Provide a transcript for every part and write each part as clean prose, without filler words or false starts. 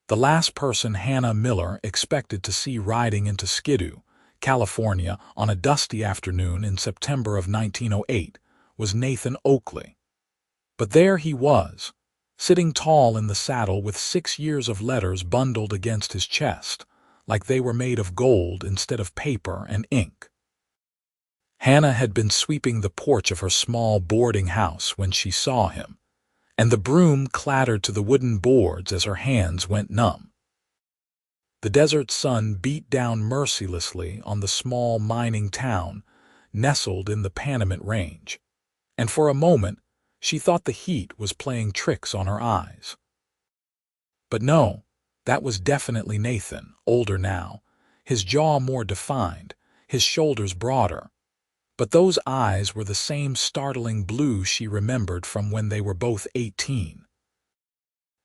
The last person Hannah Miller expected to see riding into Skidoo, California, on a dusty afternoon in September of 1908 was Nathan Oakley. But there he was, sitting tall in the saddle with 6 years of letters bundled against his chest, like they were made of gold instead of paper and ink. Hannah had been sweeping the porch of her small boarding house when she saw him, and the broom clattered to the wooden boards as her hands went numb. The desert sun beat down mercilessly on the small mining town nestled in the Panamint Range, and for a moment she thought the heat was playing tricks on her eyes. But no, that was definitely Nathan, older now, his jaw more defined, his shoulders broader. But those eyes were the same startling blue she remembered from when they were both 18.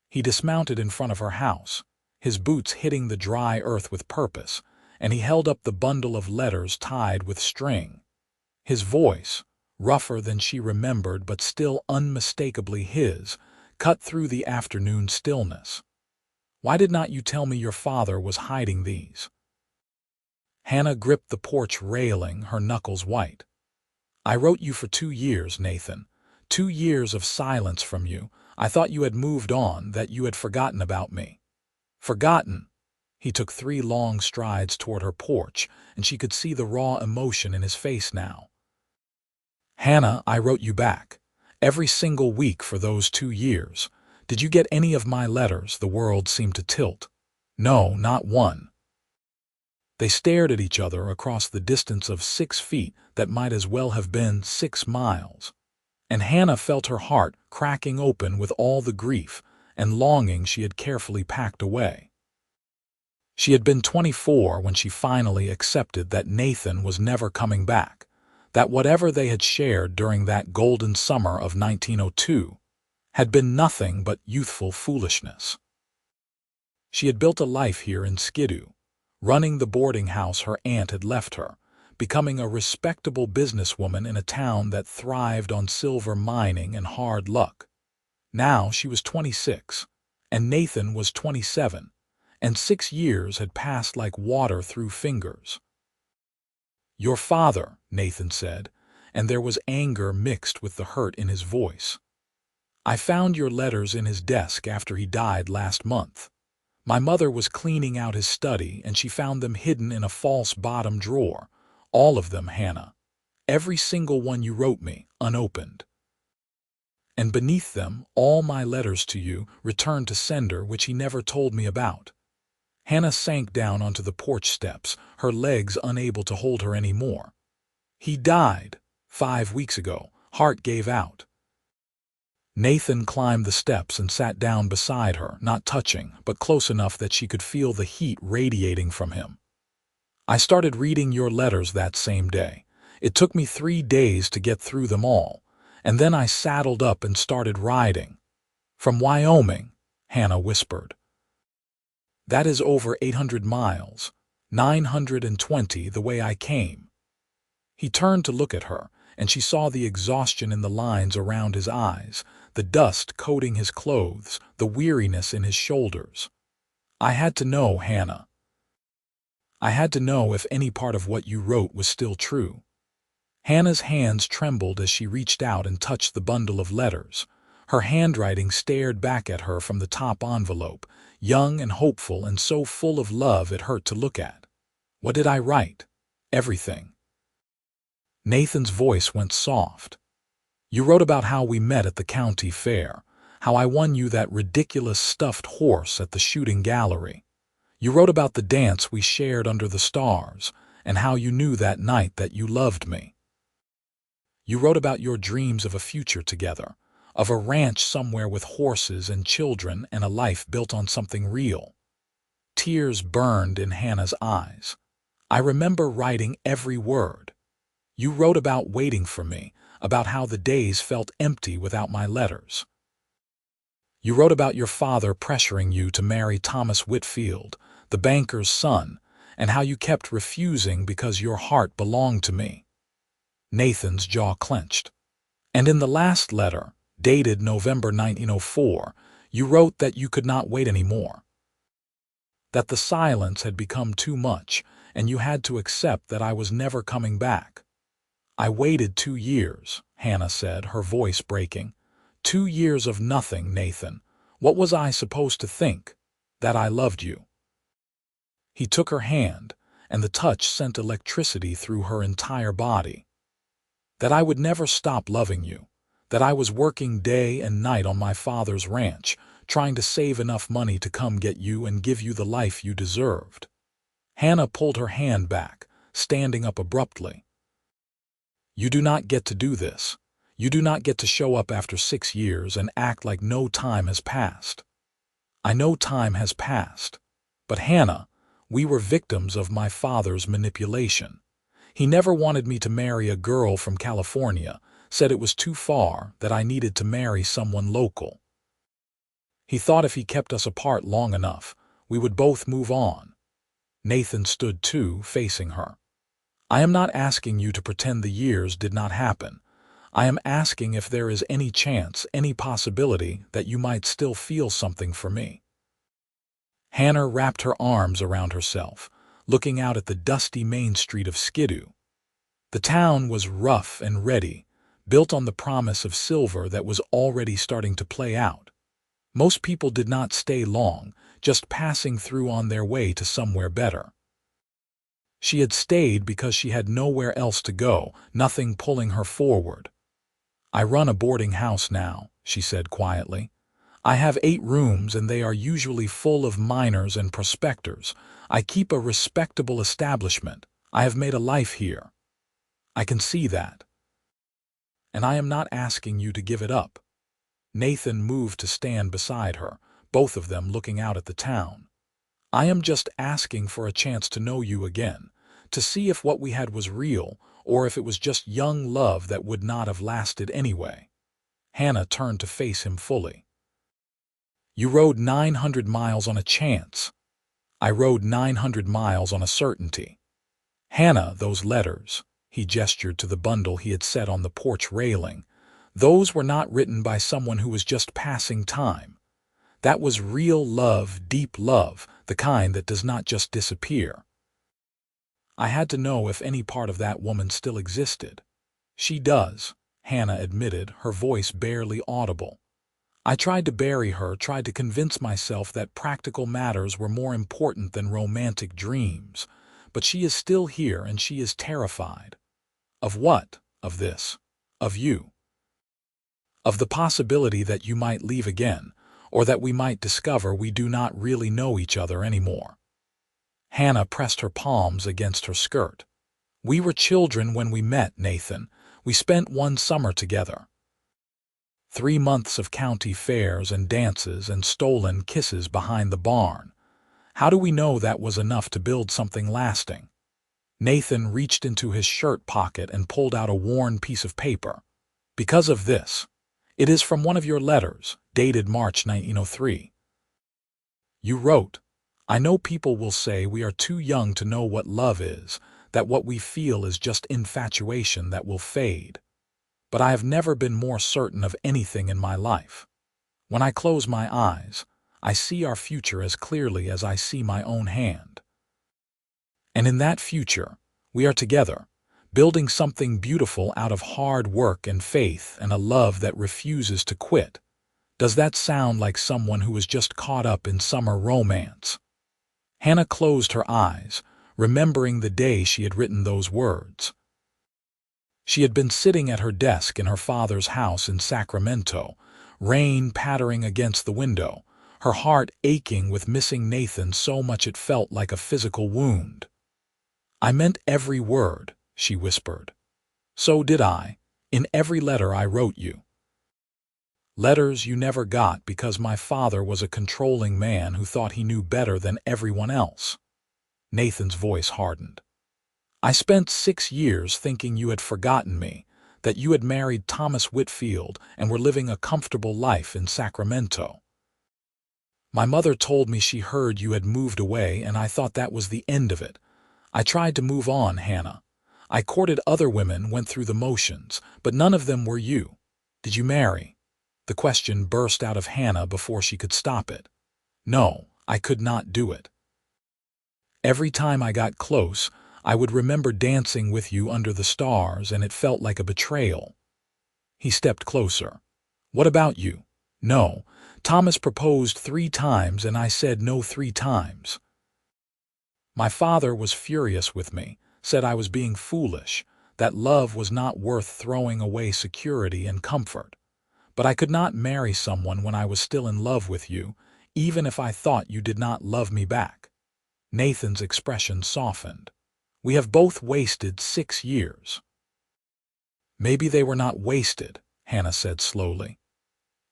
He dismounted in front of her house, his boots hitting the dry earth with purpose, and he held up the bundle of letters tied with string. His voice, rougher than she remembered but still unmistakably his, cut through the afternoon stillness. "Why did not you tell me your father was hiding these?" Hannah gripped the porch railing, her knuckles white. "I wrote you for 2 years, Nathan. 2 years of silence from you. I thought you had moved on, that you had forgotten about me." "Forgotten?" He took 3 long strides toward her porch, and she could see the raw emotion in his face now. "Hannah, I wrote you back. Every single week for those 2 years. Did you get any of my letters?" The world seemed to tilt. "No, not one." They stared at each other across the distance of 6 feet that might as well have been 6 miles. And Hannah felt her heart cracking open with all the grief and longing she had carefully packed away. She had been 24 when she finally accepted that Nathan was never coming back, that whatever they had shared during that golden summer of 1902 had been nothing but youthful foolishness. She had built a life here in Skidoo, running the boarding house her aunt had left her, becoming a respectable businesswoman in a town that thrived on silver mining and hard luck. Now she was 26, and Nathan was 27, and 6 years had passed like water through fingers. "Your father," Nathan said, and there was anger mixed with the hurt in his voice. "I found your letters in his desk after he died last month. My mother was cleaning out his study, and she found them hidden in a false bottom drawer. All of them, Hannah. Every single one you wrote me, unopened. And beneath them, all my letters to you, returned to sender, which he never told me about." Hannah sank down onto the porch steps, her legs unable to hold her any more. "He died 5 weeks ago. Heart gave out." Nathan climbed the steps and sat down beside her, not touching, but close enough that she could feel the heat radiating from him. "I started reading your letters that same day. It took me 3 days to get through them all, and then I saddled up and started riding." "From Wyoming," Hannah whispered. "That is over 800 miles, 920 the way I came." He turned to look at her, and she saw the exhaustion in the lines around his eyes, the dust coating his clothes, the weariness in his shoulders. "I had to know, Hannah. I had to know if any part of what you wrote was still true." Hannah's hands trembled as she reached out and touched the bundle of letters. Her handwriting stared back at her from the top envelope, young and hopeful and so full of love it hurt to look at. "What did I write?" "Everything." Nathan's voice went soft. "You wrote about how we met at the county fair, how I won you that ridiculous stuffed horse at the shooting gallery. You wrote about the dance we shared under the stars, and how you knew that night that you loved me. You wrote about your dreams of a future together, of a ranch somewhere with horses and children and a life built on something real." Tears burned in Hannah's eyes. "I remember writing every word. You wrote about waiting for me, about how the days felt empty without my letters. You wrote about your father pressuring you to marry Thomas Whitfield, the banker's son, and how you kept refusing because your heart belonged to me." Nathan's jaw clenched. "And in the last letter, dated November 1904, you wrote that you could not wait anymore. that the silence had become too much, and you had to accept that I was never coming back. I waited 2 years, Hannah said, her voice breaking. 2 years of nothing, Nathan. What was I supposed to think? That I loved you? He took her hand, and the touch sent electricity through her entire body. That I would never stop loving you. That I was working day and night on my father's ranch, trying to save enough money to come get you and give you the life you deserved. Hannah pulled her hand back, standing up abruptly. You do not get to do this. You do not get to show up after 6 years and act like no time has passed. I know time has passed. But Hannah, we were victims of my father's manipulation. He never wanted me to marry a girl from California, said it was too far, that I needed to marry someone local. He thought if he kept us apart long enough, we would both move on. Nathan stood too, facing her. I am not asking you to pretend the years did not happen. I am asking if there is any chance, any possibility that you might still feel something for me. Hannah wrapped her arms around herself, looking out at the dusty main street of Skidoo. The town was rough and ready, built on the promise of silver that was already starting to play out. Most people did not stay long, just passing through on their way to somewhere better. She had stayed because she had nowhere else to go, nothing pulling her forward. I run a boarding house now, she said quietly. I have 8 rooms and they are usually full of minors and prospectors. I keep a respectable establishment. I have made a life here. I can see that. And I am not asking you to give it up. Nathan moved to stand beside her, both of them looking out at the town. I am just asking for a chance to know you again, to see if what we had was real, or if it was just young love that would not have lasted anyway. Hannah turned to face him fully. You rode 900 miles on a chance. I rode 900 miles on a certainty. Hannah, those letters, he gestured to the bundle he had set on the porch railing, those were not written by someone who was just passing time. That was real love, deep love, the kind that does not just disappear. I had to know if any part of that woman still existed. She does, Hannah admitted, her voice barely audible. I tried to bury her, tried to convince myself that practical matters were more important than romantic dreams, but she is still here and she is terrified. Of what? Of this. Of you. Of the possibility that you might leave again, or that we might discover we do not really know each other anymore. Hannah pressed her palms against her skirt. We were children when we met, Nathan. We spent one summer together. 3 months of county fairs and dances and stolen kisses behind the barn. How do we know that was enough to build something lasting? Nathan reached into his shirt pocket and pulled out a worn piece of paper. Because of this. It is from one of your letters, dated March 1903. You wrote, I know people will say we are too young to know what love is, that what we feel is just infatuation that will fade. But I have never been more certain of anything in my life. When I close my eyes, I see our future as clearly as I see my own hand. And in that future, we are together, building something beautiful out of hard work and faith and a love that refuses to quit. Does that sound like someone who was just caught up in summer romance? Hannah closed her eyes, remembering the day she had written those words. She had been sitting at her desk in her father's house in Sacramento, rain pattering against the window, her heart aching with missing Nathan so much it felt like a physical wound. I meant every word, she whispered. So did I, in every letter I wrote you. Letters you never got because my father was a controlling man who thought he knew better than everyone else. Nathan's voice hardened. I spent 6 years thinking you had forgotten me, that you had married Thomas Whitfield and were living a comfortable life in Sacramento. My mother told me she heard you had moved away and I thought that was the end of it. I tried to move on, Hannah. I courted other women, went through the motions, but none of them were you. Did you marry? The question burst out of Hannah before she could stop it. No, I could not do it. Every time I got close, I would remember dancing with you under the stars, and it felt like a betrayal." He stepped closer. "What about you?" "No. Thomas proposed 3 times, and I said no 3 times. My father was furious with me, said I was being foolish, that love was not worth throwing away security and comfort. But I could not marry someone when I was still in love with you, even if I thought you did not love me back." Nathan's expression softened. "We have both wasted 6 years." "Maybe they were not wasted," Hannah said slowly.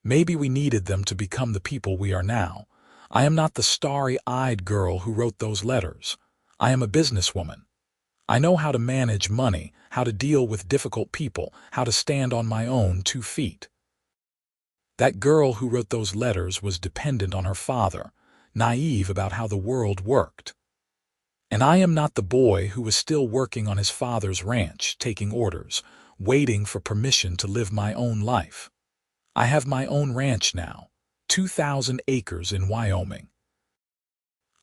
"Maybe we needed them to become the people we are now. I am not the starry-eyed girl who wrote those letters. I am a businesswoman. I know how to manage money, how to deal with difficult people, how to stand on my own 2 feet. That girl who wrote those letters was dependent on her father, naive about how the world worked. And I am not the boy who was still working on his father's ranch, taking orders, waiting for permission to live my own life. I have my own ranch now, 2,000 acres in Wyoming.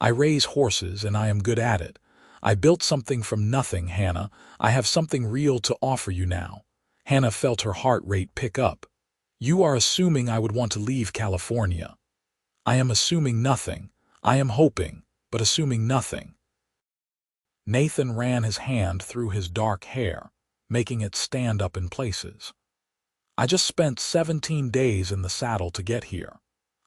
I raise horses, and I am good at it. I built something from nothing, Hannah. I have something real to offer you now." Hannah felt her heart rate pick up. "You are assuming I would want to leave California." "I am assuming nothing. I am hoping, but assuming nothing." Nathan ran his hand through his dark hair, making it stand up in places. "I just spent 17 days in the saddle to get here.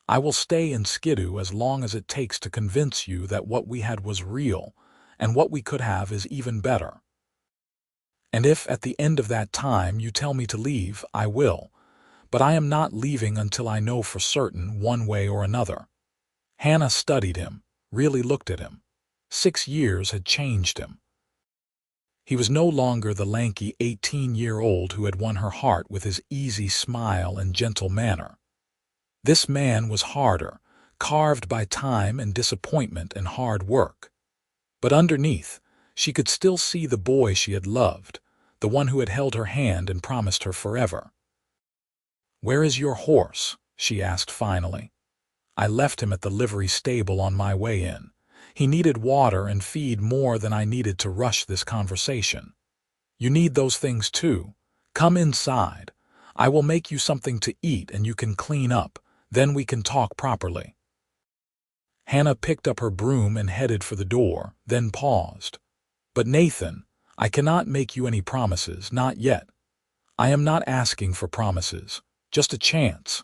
I will stay in Skidoo as long as it takes to convince you that what we had was real, and what we could have is even better. And if at the end of that time you tell me to leave, I will. But I am not leaving until I know for certain, one way or another." Hannah studied him, really looked at him. 6 years had changed him. He was no longer the lanky 18-year-old who had won her heart with his easy smile and gentle manner. This man was harder, carved by time and disappointment and hard work. But underneath, she could still see the boy she had loved, the one who had held her hand and promised her forever. "Where is your horse?" she asked finally. "I left him at the livery stable on my way in. He needed water and feed more than I needed to rush this conversation. You need those things too. Come inside. I will make you something to eat and you can clean up. Then we can talk properly." Hannah picked up her broom and headed for the door, then paused. "But Nathan, I cannot make you any promises, not yet. I am not asking for promises, just a chance."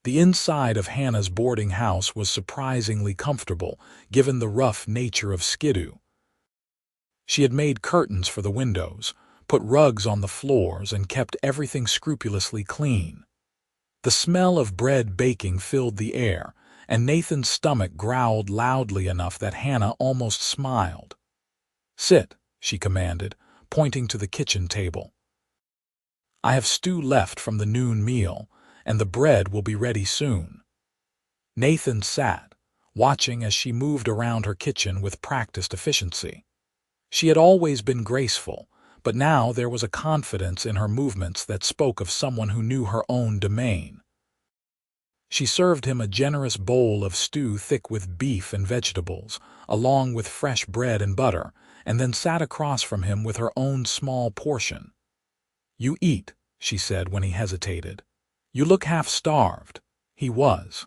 The inside of Hannah's boarding house was surprisingly comfortable, given the rough nature of Skidoo. She had made curtains for the windows, put rugs on the floors, and kept everything scrupulously clean. The smell of bread baking filled the air, and Nathan's stomach growled loudly enough that Hannah almost smiled. "Sit," she commanded, pointing to the kitchen table. "I have stew left from the noon meal, and the bread will be ready soon." Nathan sat, watching as she moved around her kitchen with practiced efficiency. She had always been graceful, but now there was a confidence in her movements that spoke of someone who knew her own domain. She served him a generous bowl of stew thick with beef and vegetables, along with fresh bread and butter, and then sat across from him with her own small portion. "You eat," she said when he hesitated. "You look half-starved." He was.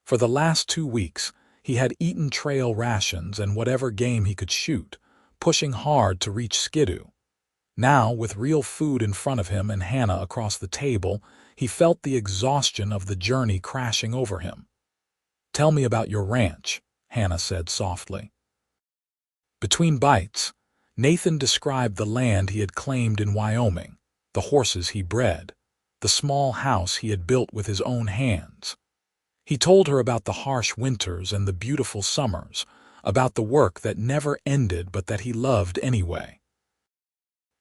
For the last 2 weeks, he had eaten trail rations and whatever game he could shoot, pushing hard to reach Skidoo. Now, with real food in front of him and Hannah across the table, he felt the exhaustion of the journey crashing over him. "Tell me about your ranch," Hannah said softly. Between bites, Nathan described the land he had claimed in Wyoming, the horses he bred, the small house he had built with his own hands. He told her about the harsh winters and the beautiful summers, about the work that never ended but that he loved anyway.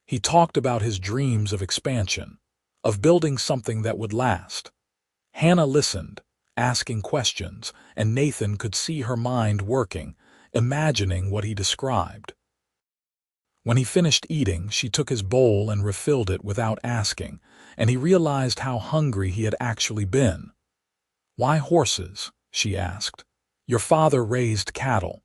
He talked about his dreams of expansion, of building something that would last. Hannah listened, asking questions, and Nathan could see her mind working, imagining what he described. When he finished eating, she took his bowl and refilled it without asking, and he realized how hungry he had actually been. "Why horses?" she asked. "Your father raised cattle."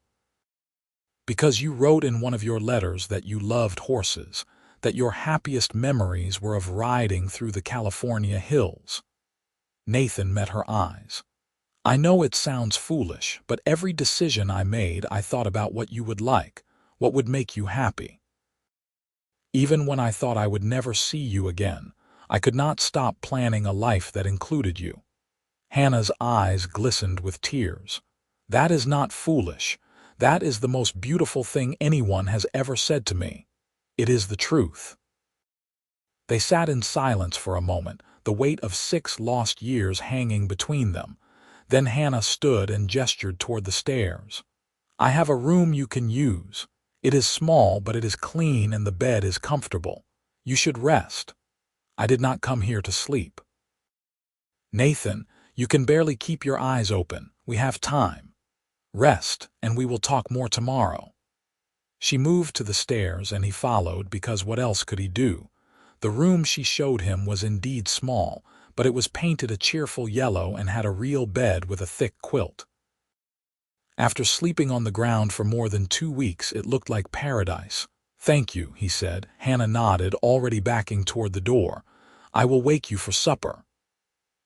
Because you wrote in one of your letters that you loved horses, that your happiest memories were of riding through the California hills. Nathan met her eyes. I know it sounds foolish, but every decision I made, I thought about what you would like, what would make you happy. Even when I thought I would never see you again, I could not stop planning a life that included you. Hannah's eyes glistened with tears. That is not foolish. That is the most beautiful thing anyone has ever said to me. It is the truth. They sat in silence for a moment, the weight of 6 lost years hanging between them. Then Hannah stood and gestured toward the stairs. I have a room you can use. It is small, but it is clean and the bed is comfortable. You should rest. I did not come here to sleep. Nathan, you can barely keep your eyes open. We have time. Rest, and we will talk more tomorrow. She moved to the stairs, and he followed because what else could he do? The room she showed him was indeed small, but it was painted a cheerful yellow and had a real bed with a thick quilt. After sleeping on the ground for more than 2 weeks, it looked like paradise. Thank you, he said. Hannah nodded, already backing toward the door. I will wake you for supper.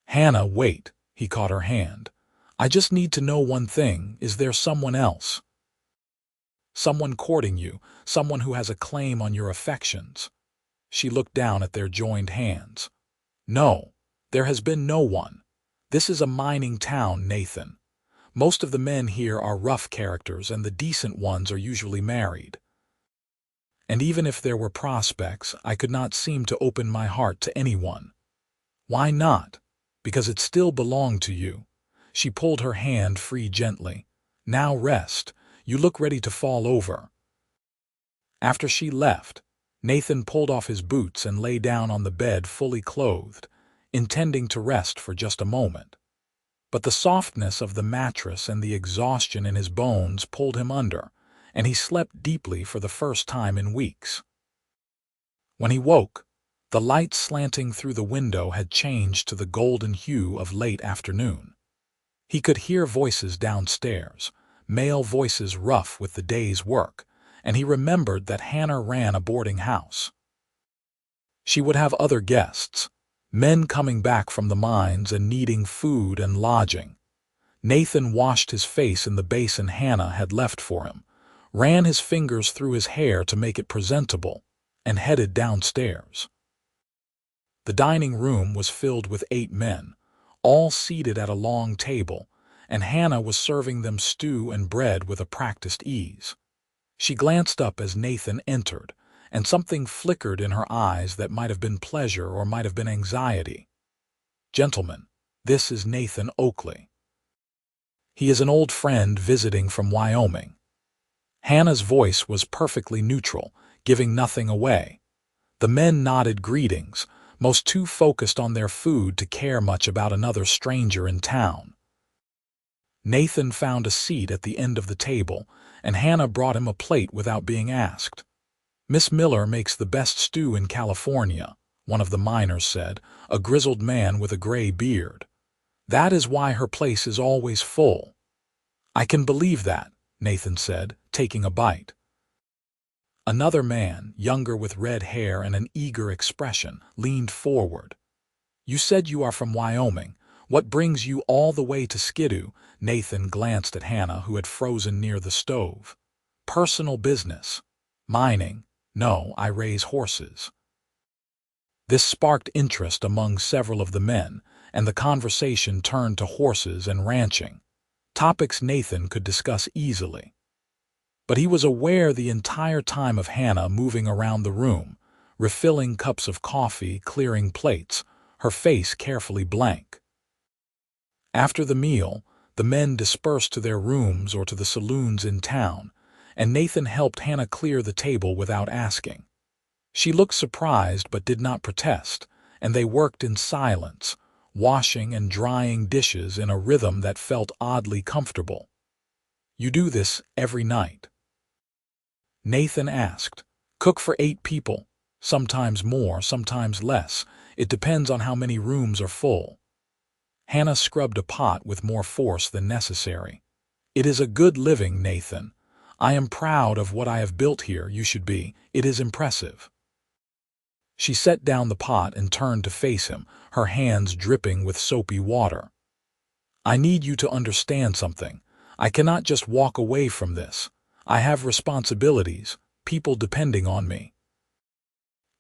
Hannah, wait. He caught her hand. I just need to know one thing. Is there someone else? Someone courting you, someone who has a claim on your affections. She looked down at their joined hands. No, there has been no one. This is a mining town, Nathan. Most of the men here are rough characters, and the decent ones are usually married. And even if there were prospects, I could not seem to open my heart to anyone. Why not? Because it still belonged to you. She pulled her hand free gently. Now rest. You look ready to fall over. After she left, Nathan pulled off his boots and lay down on the bed fully clothed, intending to rest for just a moment. But the softness of the mattress and the exhaustion in his bones pulled him under, and he slept deeply for the first time in weeks. When he woke, the light slanting through the window had changed to the golden hue of late afternoon. He could hear voices downstairs, male voices rough with the day's work, and he remembered that Hannah ran a boarding house. She would have other guests, men coming back from the mines and needing food and lodging. Nathan washed his face in the basin Hannah had left for him, ran his fingers through his hair to make it presentable, and headed downstairs. The dining room was filled with 8 men, all seated at a long table, and Hannah was serving them stew and bread with a practiced ease. She glanced up as Nathan entered, and something flickered in her eyes that might have been pleasure or might have been anxiety. Gentlemen, this is Nathan Oakley. He is an old friend visiting from Wyoming. Hannah's voice was perfectly neutral, giving nothing away. The men nodded greetings, most too focused on their food to care much about another stranger in town. Nathan found a seat at the end of the table, and Hannah brought him a plate without being asked. Miss Miller makes the best stew in California, one of the miners said, a grizzled man with a gray beard. That is why her place is always full. I can believe that, Nathan said, taking a bite. Another man, younger with red hair and an eager expression, leaned forward. You said you are from Wyoming. What brings you all the way to Skidoo? Nathan glanced at Hannah, who had frozen near the stove. Personal business. Mining. No, I raise horses. This sparked interest among several of the men, and the conversation turned to horses and ranching, topics Nathan could discuss easily. But he was aware the entire time of Hannah moving around the room, refilling cups of coffee, clearing plates, her face carefully blank. After the meal, the men dispersed to their rooms or to the saloons in town, and Nathan helped Hannah clear the table without asking. She looked surprised but did not protest, and they worked in silence, washing and drying dishes in a rhythm that felt oddly comfortable. You do this every night? Nathan asked. Cook for 8 people, sometimes more, sometimes less. It depends on how many rooms are full. Hannah scrubbed a pot with more force than necessary. It is a good living, Nathan. I am proud of what I have built here. You should be. It is impressive." She set down the pot and turned to face him, her hands dripping with soapy water. "I need you to understand something. I cannot just walk away from this. I have responsibilities, people depending on me.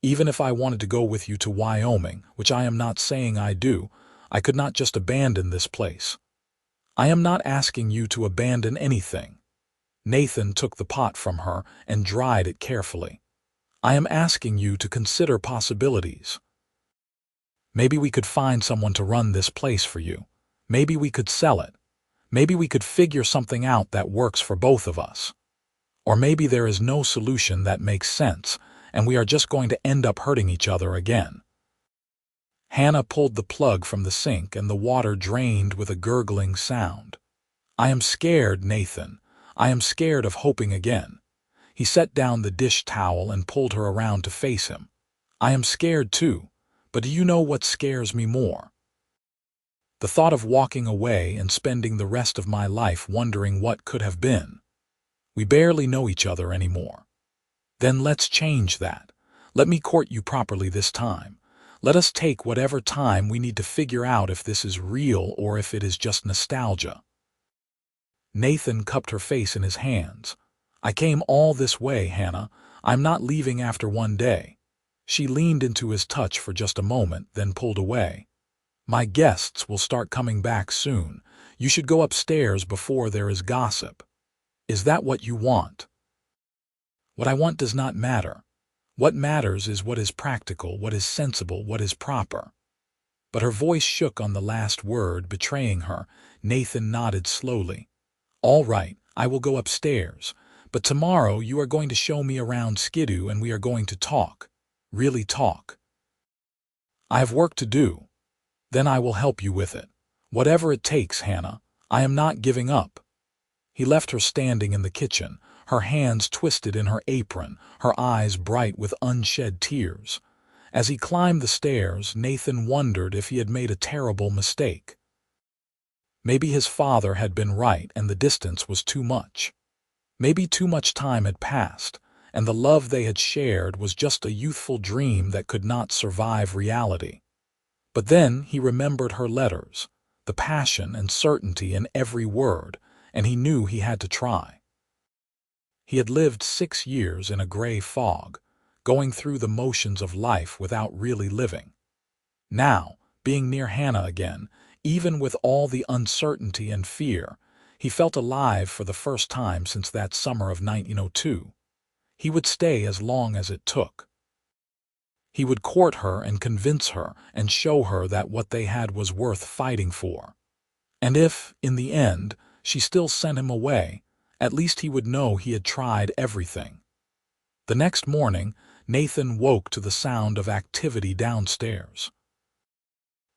Even if I wanted to go with you to Wyoming, which I am not saying I do, I could not just abandon this place. I am not asking you to abandon anything." Nathan took the pot from her and dried it carefully. "I am asking you to consider possibilities. Maybe we could find someone to run this place for you. Maybe we could sell it. Maybe we could figure something out that works for both of us. Or maybe there is no solution that makes sense, and we are just going to end up hurting each other again." Hannah pulled the plug from the sink and the water drained with a gurgling sound. "I am scared, Nathan. I am scared of hoping again." He set down the dish towel and pulled her around to face him. "I am scared too, but do you know what scares me more? The thought of walking away and spending the rest of my life wondering what could have been. We barely know each other anymore. Then let's change that. Let me court you properly this time. Let us take whatever time we need to figure out if this is real or if it is just nostalgia." Nathan cupped her face in his hands. "I came all this way, Hannah. I'm not leaving after one day." She leaned into his touch for just a moment, then pulled away. "My guests will start coming back soon. You should go upstairs before there is gossip." "Is that what you want?" "What I want does not matter. What matters is what is practical, what is sensible, what is proper." But her voice shook on the last word, betraying her. Nathan nodded slowly. "All right, I will go upstairs. But tomorrow you are going to show me around Skidoo and we are going to talk. Really talk. I have work to do. Then I will help you with it. Whatever it takes, Hannah. I am not giving up." He left her standing in the kitchen, her hands twisted in her apron, her eyes bright with unshed tears. As he climbed the stairs, Nathan wondered if he had made a terrible mistake. Maybe his father had been right and the distance was too much. Maybe too much time had passed, and the love they had shared was just a youthful dream that could not survive reality. But then he remembered her letters, the passion and certainty in every word, and he knew he had to try. He had lived 6 years in a gray fog, going through the motions of life without really living. Now, being near Hannah again, even with all the uncertainty and fear, he felt alive for the first time since that summer of 1902. He would stay as long as it took. He would court her and convince her and show her that what they had was worth fighting for. And if, in the end, she still sent him away, at least he would know he had tried everything. The next morning, Nathan woke to the sound of activity downstairs.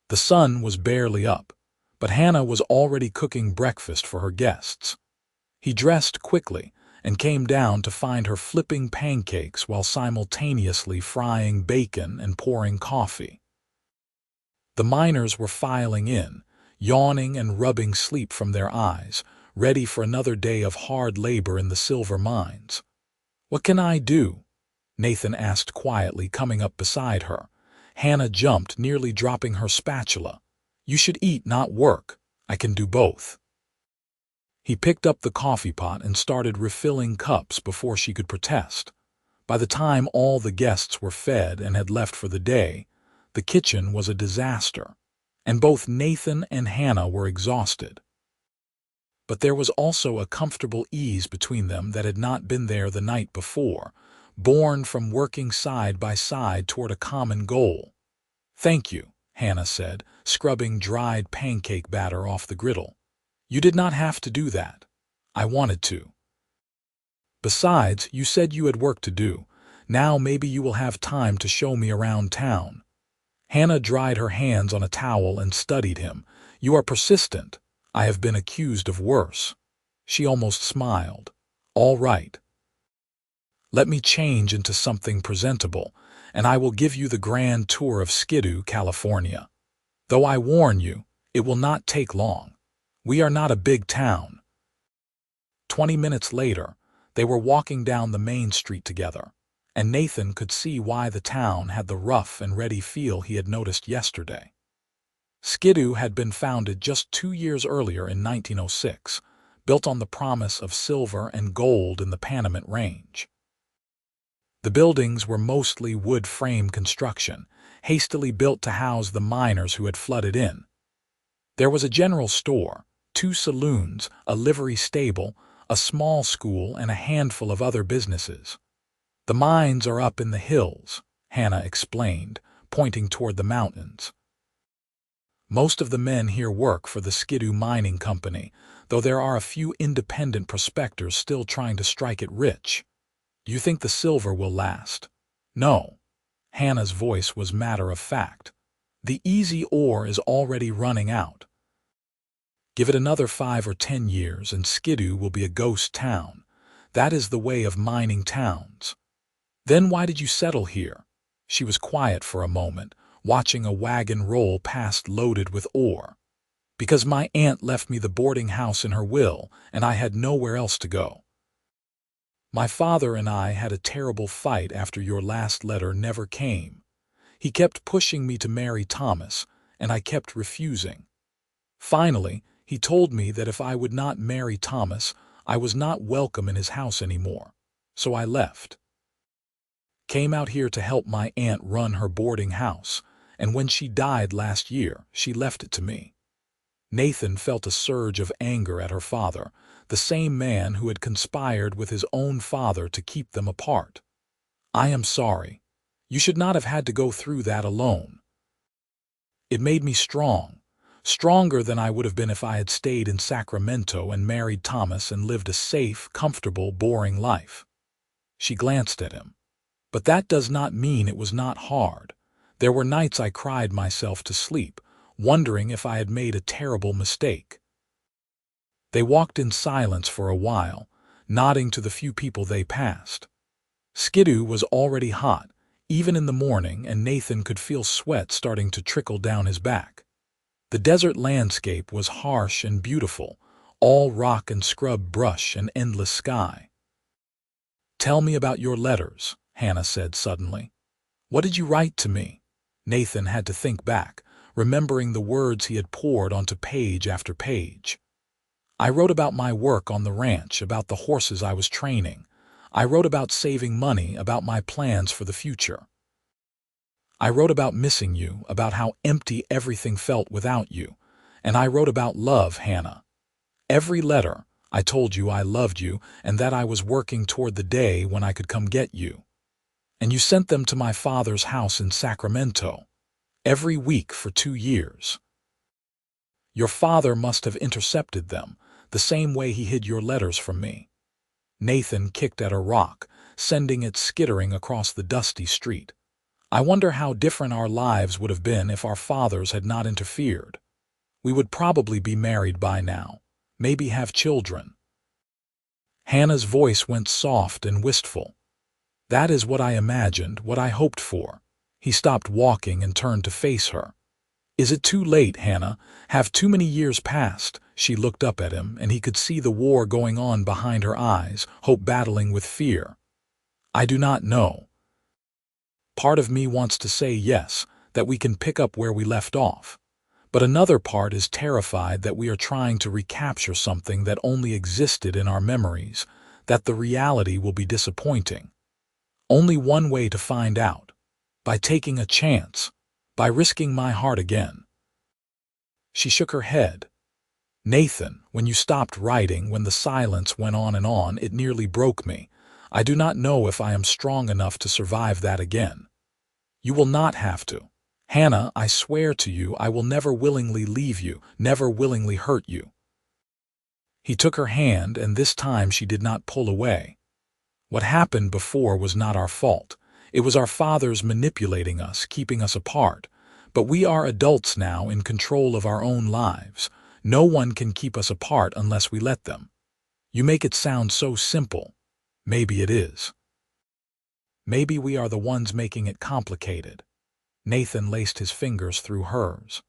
The sun was barely up, but Hannah was already cooking breakfast for her guests. He dressed quickly and came down to find her flipping pancakes while simultaneously frying bacon and pouring coffee. The miners were filing in, yawning and rubbing sleep from their eyes, ready for another day of hard labor in the silver mines. "What can I do?" Nathan asked quietly, coming up beside her. Hannah jumped, nearly dropping her spatula. "You should eat, not work. I can do both." He picked up the coffee pot and started refilling cups before she could protest. By the time all the guests were fed and had left for the day, the kitchen was a disaster, and both Nathan and Hannah were exhausted. But there was also a comfortable ease between them that had not been there the night before, born from working side by side toward a common goal. "Thank you," Hannah said, scrubbing dried pancake batter off the griddle. "You did not have to do that. I wanted to. Besides, you said you had work to do. Now maybe you will have time to show me around town." Hannah dried her hands on a towel and studied him. "You are persistent. I have been accused of worse." She almost smiled. "All right. Let me change into something presentable, and I will give you the grand tour of Skidoo, California. Though I warn you, it will not take long. We are not a big town." 20 minutes later, They were walking down the main street together, and Nathan could see why the town had the rough and ready feel he had noticed yesterday. Skidoo had been founded just 2 years earlier in 1906, built on the promise of silver and gold in the Panamint Range. The buildings were mostly wood frame construction, hastily built to house the miners who had flooded in. There was a general store, 2 saloons, a livery stable, a small school, and a handful of other businesses. The mines are up in the hills, Hannah explained, pointing toward the mountains. Most of the men here work for the Skidoo Mining Company, though there are a few independent prospectors still trying to strike it rich. Do you think the silver will last? No. Hannah's voice was matter of fact. The easy ore is already running out. Give it another 5 or 10 years and Skidoo will be a ghost town. That is the way of mining towns. Then why did you settle here? She was quiet for a moment, watching a wagon roll past loaded with ore. Because my aunt left me the boarding house in her will, and I had nowhere else to go. My father and I had a terrible fight after your last letter never came. He kept pushing me to marry Thomas, and I kept refusing. Finally, he told me that if I would not marry Thomas, I was not welcome in his house anymore. So I left. Came out here to help my aunt run her boarding house, and when she died last year, she left it to me. Nathan felt a surge of anger at her father, the same man who had conspired with his own father to keep them apart. I am sorry. You should not have had to go through that alone. It made me strong, stronger than I would have been if I had stayed in Sacramento and married Thomas and lived a safe, comfortable, boring life. She glanced at him. But that does not mean it was not hard. There were nights I cried myself to sleep, wondering if I had made a terrible mistake. They walked in silence for a while, nodding to the few people they passed. Skidoo was already hot, even in the morning, and Nathan could feel sweat starting to trickle down his back. The desert landscape was harsh and beautiful, all rock and scrub brush and endless sky. Tell me about your letters, Hannah said suddenly. What did you write to me? Nathan had to think back, remembering the words he had poured onto page after page. I wrote about my work on the ranch, about the horses I was training. I wrote about saving money, about my plans for the future. I wrote about missing you, about how empty everything felt without you. And I wrote about love, Hannah. Every letter, I told you I loved you and that I was working toward the day when I could come get you. And you sent them to my father's house in Sacramento, every week for 2 years. Your father must have intercepted them, the same way he hid your letters from me. Nathan kicked at a rock, sending it skittering across the dusty street. I wonder how different our lives would have been if our fathers had not interfered. We would probably be married by now, maybe have children. Hannah's voice went soft and wistful. That is what I imagined, what I hoped for. He stopped walking and turned to face her. Is it too late, Hannah? Have too many years passed? She looked up at him, and he could see the war going on behind her eyes, hope battling with fear. I do not know. Part of me wants to say yes, that we can pick up where we left off. But another part is terrified that we are trying to recapture something that only existed in our memories, that the reality will be disappointing. Only one way to find out. By taking a chance. By risking my heart again. She shook her head. Nathan, when you stopped writing, when the silence went on, it nearly broke me. I do not know if I am strong enough to survive that again. You will not have to. Hannah, I swear to you, I will never willingly leave you, never willingly hurt you. He took her hand, and this time she did not pull away. What happened before was not our fault. It was our fathers manipulating us, keeping us apart. But we are adults now in control of our own lives. No one can keep us apart unless we let them. You make it sound so simple. Maybe it is. Maybe we are the ones making it complicated. Nathan laced his fingers through hers.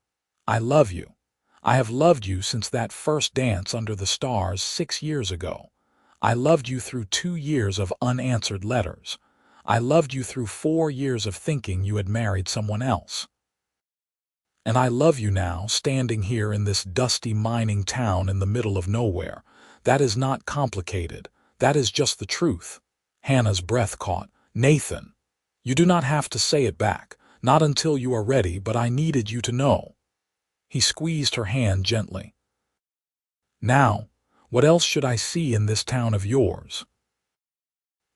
I love you. I have loved you since that first dance under the stars 6 years ago. I loved you through 2 years of unanswered letters. I loved you through 4 years of thinking you had married someone else. And I love you now, standing here in this dusty mining town in the middle of nowhere. That is not complicated. That is just the truth." Hannah's breath caught. "Nathan, you do not have to say it back. Not until you are ready, but I needed you to know." He squeezed her hand gently. "Now, what else should I see in this town of yours?"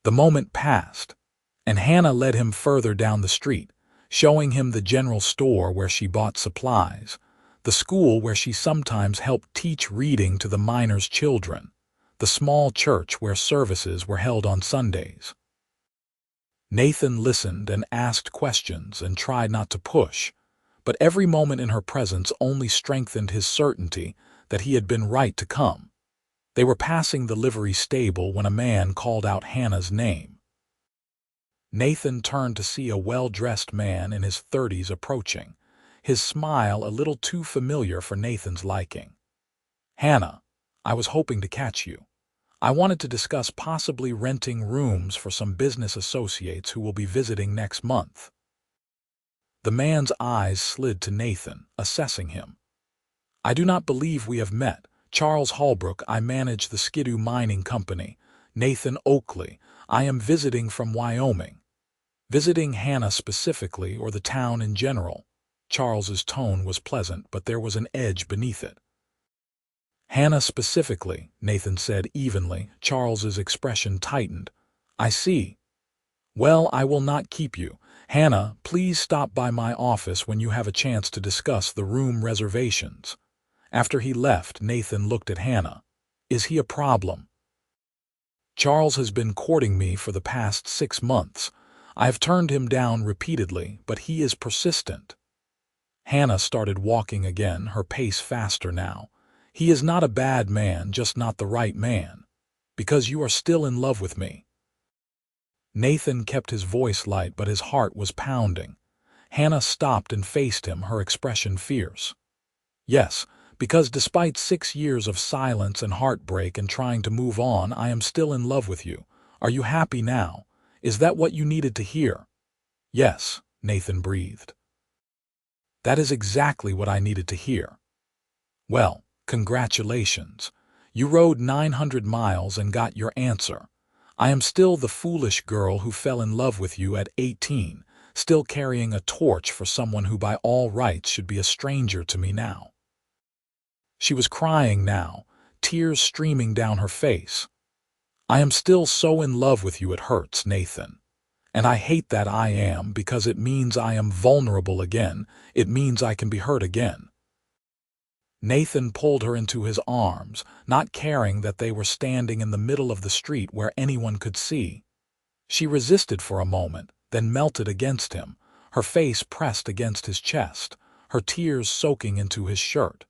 The moment passed, and Hannah led him further down the street, showing him the general store where she bought supplies, the school where she sometimes helped teach reading to the miners' children, the small church where services were held on Sundays. Nathan listened and asked questions and tried not to push, but every moment in her presence only strengthened his certainty that he had been right to come. They were passing the livery stable when a man called out Hannah's name. Nathan turned to see a well-dressed man in his 30s approaching, his smile a little too familiar for Nathan's liking. "Hannah, I was hoping to catch you. I wanted to discuss possibly renting rooms for some business associates who will be visiting next month." The man's eyes slid to Nathan, assessing him. "I do not believe we have met. Charles Holbrook, I manage the Skidoo Mining Company. Nathan Oakley, I am visiting from Wyoming." Visiting Hannah specifically or the town in general? Charles's tone was pleasant, but there was an edge beneath it. "Hannah specifically," Nathan said evenly. Charles's expression tightened. "I see. Well, I will not keep you. Hannah, please stop by my office when you have a chance to discuss the room reservations." After he left, Nathan looked at Hannah. "Is he a problem?" "Charles has been courting me for the past 6 months. I have turned him down repeatedly, but he is persistent." Hannah started walking again, her pace faster now. "He is not a bad man, just not the right man. Because you are still in love with me." Nathan kept his voice light, but his heart was pounding. Hannah stopped and faced him, her expression fierce. "Yes, because despite 6 years of silence and heartbreak and trying to move on, I am still in love with you. Are you happy now? Is that what you needed to hear?" "Yes," Nathan breathed. "That is exactly what I needed to hear." "Well, congratulations. You rode 900 miles and got your answer. I am still the foolish girl who fell in love with you at 18, still carrying a torch for someone who by all rights should be a stranger to me now." She was crying now, tears streaming down her face. "I am still so in love with you it hurts, Nathan. And I hate that I am, because it means I am vulnerable again. It means I can be hurt again." Nathan pulled her into his arms, not caring that they were standing in the middle of the street where anyone could see. She resisted for a moment, then melted against him, her face pressed against his chest, her tears soaking into his shirt.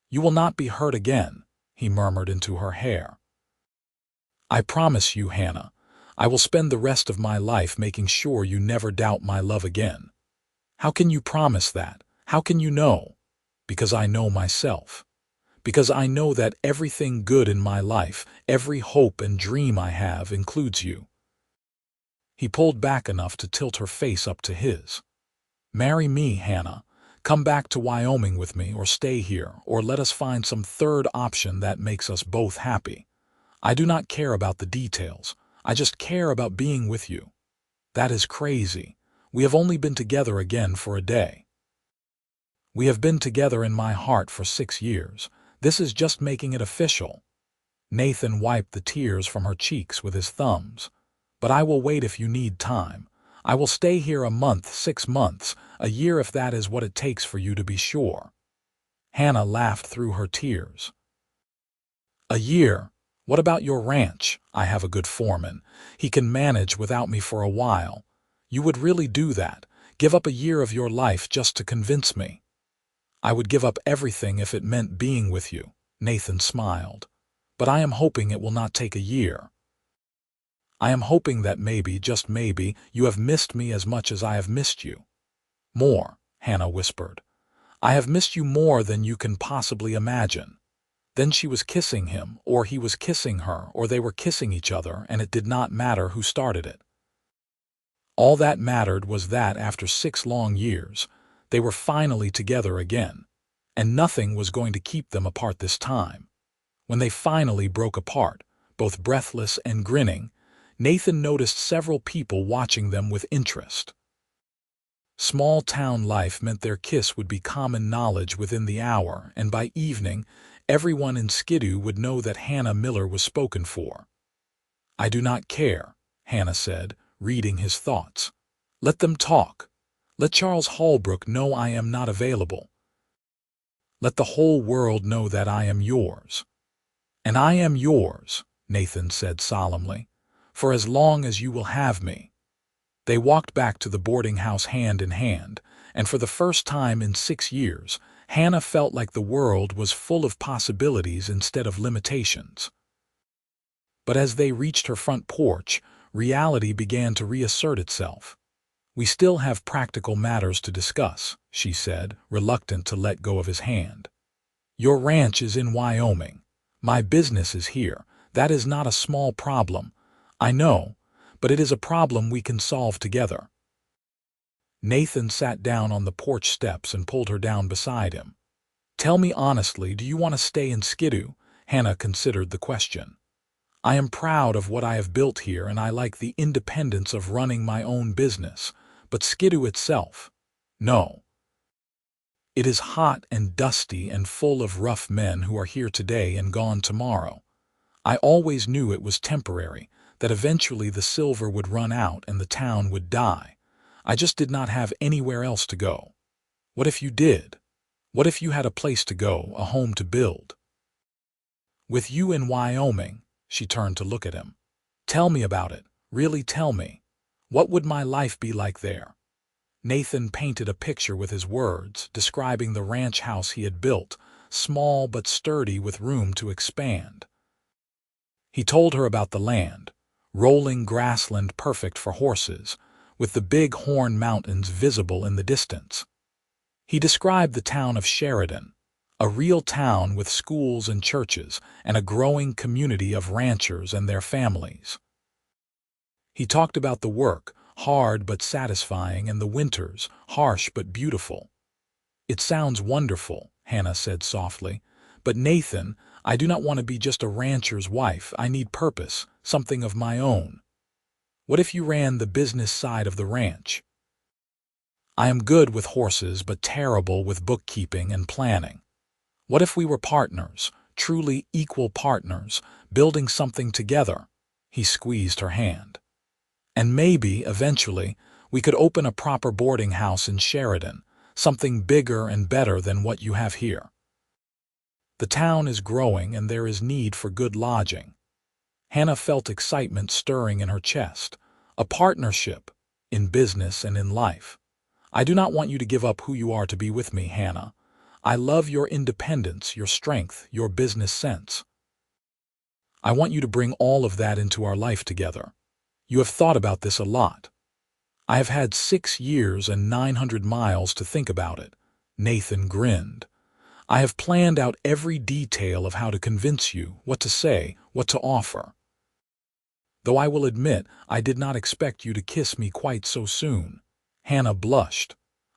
"You will not be hurt again," he murmured into her hair. "I promise you, Hannah. I will spend the rest of my life making sure you never doubt my love again." "How can you promise that? How can you know?" "Because I know myself. Because I know that everything good in my life, every hope and dream I have, includes you." He pulled back enough to tilt her face up to his. "Marry me, Hannah. Come back to Wyoming with me, or stay here, or let us find some third option that makes us both happy. I do not care about the details. I just care about being with you." "That is crazy. We have only been together again for a day." "We have been together in my heart for 6 years. This is just making it official." Nathan wiped the tears from her cheeks with his thumbs. "But I will wait if you need time. I will stay here a month, 6 months, a year if that is what it takes for you to be sure." Hannah laughed through her tears. "A year? What about your ranch? I have a good foreman. He can manage without me for a while. You would really do that? Give up a year of your life just to convince me?" "I would give up everything if it meant being with you," Nathan smiled. "But I am hoping it will not take a year. I am hoping that maybe, just maybe, you have missed me as much as I have missed you." "More," Hannah whispered. "I have missed you more than you can possibly imagine." Then she was kissing him, or he was kissing her, or they were kissing each other, and it did not matter who started it. All that mattered was that after 6 long years, they were finally together again, and nothing was going to keep them apart this time. When they finally broke apart, both breathless and grinning, Nathan noticed several people watching them with interest. Small-town life meant their kiss would be common knowledge within the hour, and by evening, everyone in Skidoo would know that Hannah Miller was spoken for. "I do not care," Hannah said, reading his thoughts. "Let them talk. Let Charles Holbrook know I am not available. Let the whole world know that I am yours." "And I am yours," Nathan said solemnly, "for as long as you will have me." They walked back to the boarding house hand in hand, and for the first time in 6 years, Hannah felt like the world was full of possibilities instead of limitations. But as they reached her front porch, reality began to reassert itself. "We still have practical matters to discuss," she said, reluctant to let go of his hand. "Your ranch is in Wyoming. My business is here. That is not a small problem. I know, but it is a problem we can solve together." Nathan sat down on the porch steps and pulled her down beside him. "Tell me honestly, do you want to stay in Skidoo?" Hannah considered the question. "I am proud of what I have built here, and I like the independence of running my own business, but Skidoo itself, no. It is hot and dusty and full of rough men who are here today and gone tomorrow. I always knew it was temporary, that eventually the silver would run out and the town would die. I just did not have anywhere else to go. What if you did? What if you had a place to go, a home to build? With you in Wyoming," she turned to look at him. "Tell me about it. Really tell me. What would my life be like there?" Nathan painted a picture with his words, describing the ranch house he had built, small but sturdy with room to expand. He told her about the land, rolling grassland perfect for horses, with the Big Horn Mountains visible in the distance. He described the town of Sheridan, a real town with schools and churches and a growing community of ranchers and their families. He talked about the work, hard but satisfying, and the winters, harsh but beautiful. "It sounds wonderful," Hannah said softly, "but Nathan, I do not want to be just a rancher's wife. I need purpose, something of my own. What if you ran the business side of the ranch? I am good with horses but terrible with bookkeeping and planning. What if we were partners, truly equal partners, building something together?" He squeezed her hand. "And maybe, eventually, we could open a proper boarding house in Sheridan, something bigger and better than what you have here. The town is growing and there is need for good lodging." Hannah felt excitement stirring in her chest. "A partnership, in business and in life. I do not want you to give up who you are to be with me, Hannah. I love your independence, your strength, your business sense. I want you to bring all of that into our life together. You have thought about this a lot." "I have had 6 years and 900 miles to think about it," Nathan grinned. "I have planned out every detail of how to convince you, what to say, what to offer. Though I will admit, I did not expect you to kiss me quite so soon." Hannah blushed.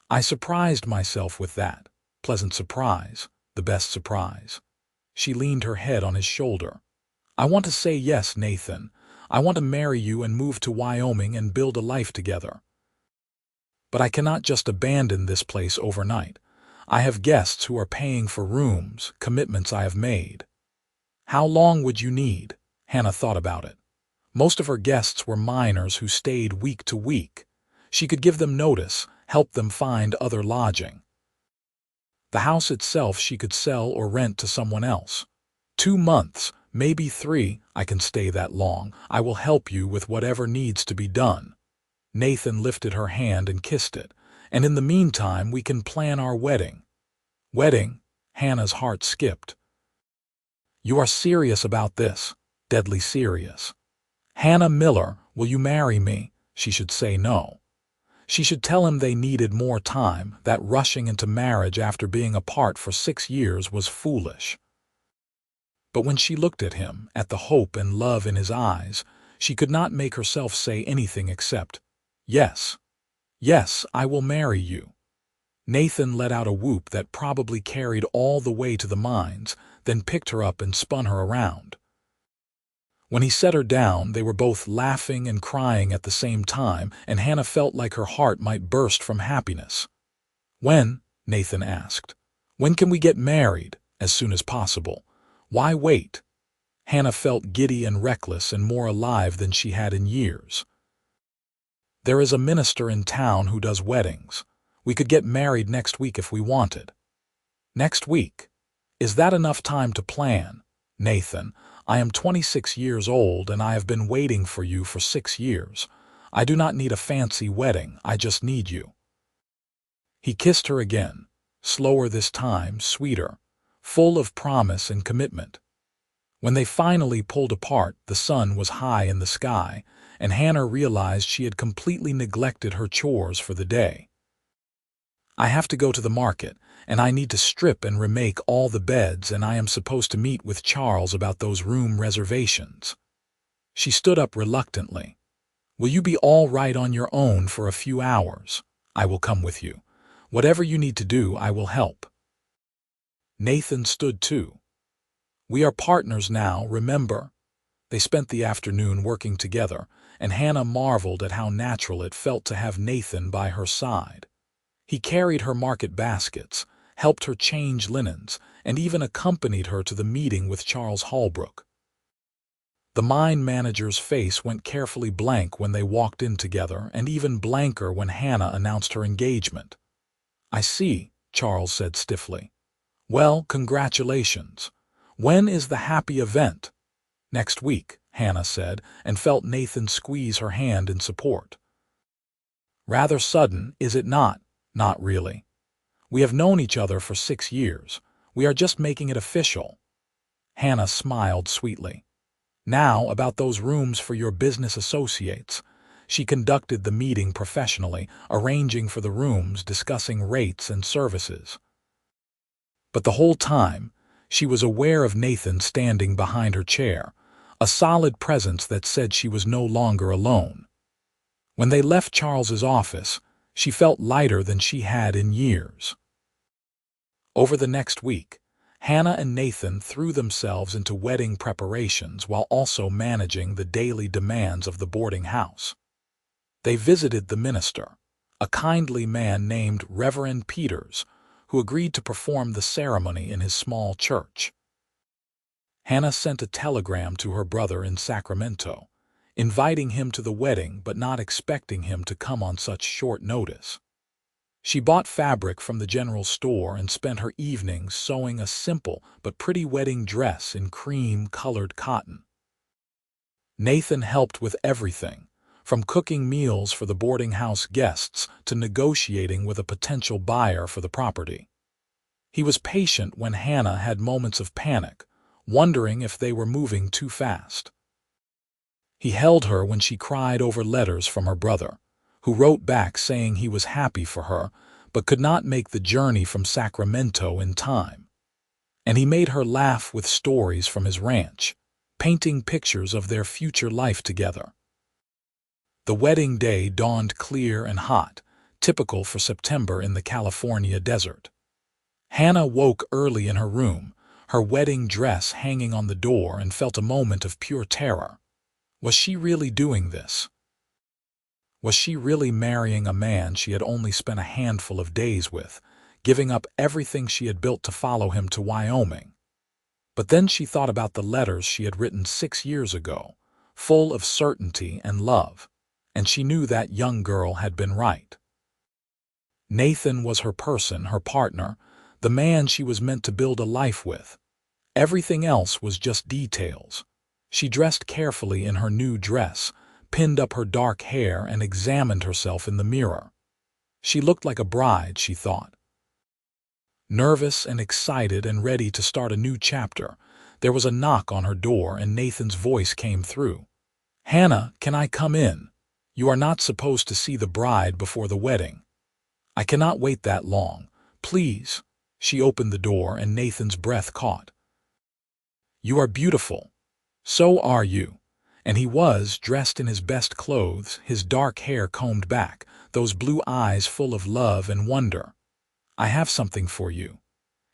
"I surprised myself with that. Pleasant surprise, the best surprise." She leaned her head on his shoulder. "I want to say yes, Nathan. I want to marry you and move to Wyoming and build a life together. But I cannot just abandon this place overnight. I have guests who are paying for rooms, commitments I have made." "How long would you need?" Hannah thought about it. Most of her guests were minors who stayed week to week. She could give them notice, help them find other lodging. The house itself she could sell or rent to someone else. 2 months, maybe 3, I can stay that long. I will help you with whatever needs to be done. Nathan lifted her hand and kissed it. "And in the meantime, we can plan our wedding." "Wedding?" Hannah's heart skipped. "You are serious about this?" "Deadly serious." "Hannah Miller, will you marry me?" She should say no. She should tell him they needed more time, that rushing into marriage after being apart for 6 years was foolish. But when she looked at him, at the hope and love in his eyes, she could not make herself say anything except, "Yes, yes, I will marry you." Nathan let out a whoop that probably carried all the way to the mines, then picked her up and spun her around. When he set her down, they were both laughing and crying at the same time, and Hannah felt like her heart might burst from happiness. "When?" Nathan asked. "When can we get married?" "As soon as possible." "Why wait?" Hannah felt giddy and reckless and more alive than she had in years. "There is a minister in town who does weddings. We could get married next week if we wanted." "Next week? Is that enough time to plan?" "Nathan, I am 26 years old and I have been waiting for you for 6 years. I do not need a fancy wedding, I just need you." He kissed her again, slower this time, sweeter, full of promise and commitment. When they finally pulled apart, the sun was high in the sky, and Hannah realized she had completely neglected her chores for the day. "I have to go to the market, and I need to strip and remake all the beds, and I am supposed to meet with Charles about those room reservations." She stood up reluctantly. "Will you be all right on your own for a few hours? I will come with you. Whatever you need to do, I will help." Nathan stood too. "We are partners now, remember?" They spent the afternoon working together, and Hannah marveled at how natural it felt to have Nathan by her side. He carried her market baskets, helped her change linens, and even accompanied her to the meeting with Charles Holbrook. The mine manager's face went carefully blank when they walked in together, and even blanker when Hannah announced her engagement. "I see," Charles said stiffly. "Well, congratulations. When is the happy event?" "Next week," Hannah said, and felt Nathan squeeze her hand in support. "Rather sudden, is it not?" "Not really. We have known each other for 6 years. We are just making it official." Hannah smiled sweetly. "Now, about those rooms for your business associates." She conducted the meeting professionally, arranging for the rooms, discussing rates and services. But the whole time, she was aware of Nathan standing behind her chair, a solid presence that said she was no longer alone. When they left Charles's office, she felt lighter than she had in years. Over the next week, Hannah and Nathan threw themselves into wedding preparations while also managing the daily demands of the boarding house. They visited the minister, a kindly man named Reverend Peters, who agreed to perform the ceremony in his small church. Hannah sent a telegram to her brother in Sacramento, inviting him to the wedding but not expecting him to come on such short notice. She bought fabric from the general store and spent her evenings sewing a simple but pretty wedding dress in cream-colored cotton. Nathan helped with everything, from cooking meals for the boarding house guests to negotiating with a potential buyer for the property. He was patient when Hannah had moments of panic, wondering if they were moving too fast. He held her when she cried over letters from her brother, who wrote back saying he was happy for her but could not make the journey from Sacramento in time. And he made her laugh with stories from his ranch, painting pictures of their future life together. The wedding day dawned clear and hot, typical for September in the California desert. Hannah woke early in her room, her wedding dress hanging on the door, and felt a moment of pure terror. Was she really doing this? Was she really marrying a man she had only spent a handful of days with, giving up everything she had built to follow him to Wyoming? But then she thought about the letters she had written 6 years ago, full of certainty and love, and she knew that young girl had been right. Nathan was her person, her partner, the man she was meant to build a life with. Everything else was just details. She dressed carefully in her new dress, pinned up her dark hair, and examined herself in the mirror. She looked like a bride, she thought. Nervous and excited and ready to start a new chapter, there was a knock on her door and Nathan's voice came through. "Hannah, can I come in? You are not supposed to see the bride before the wedding." "I cannot wait that long. Please." She opened the door and Nathan's breath caught. You are beautiful. So are you. And he was, dressed in his best clothes, his dark hair combed back, those blue eyes full of love and wonder. I have something for you.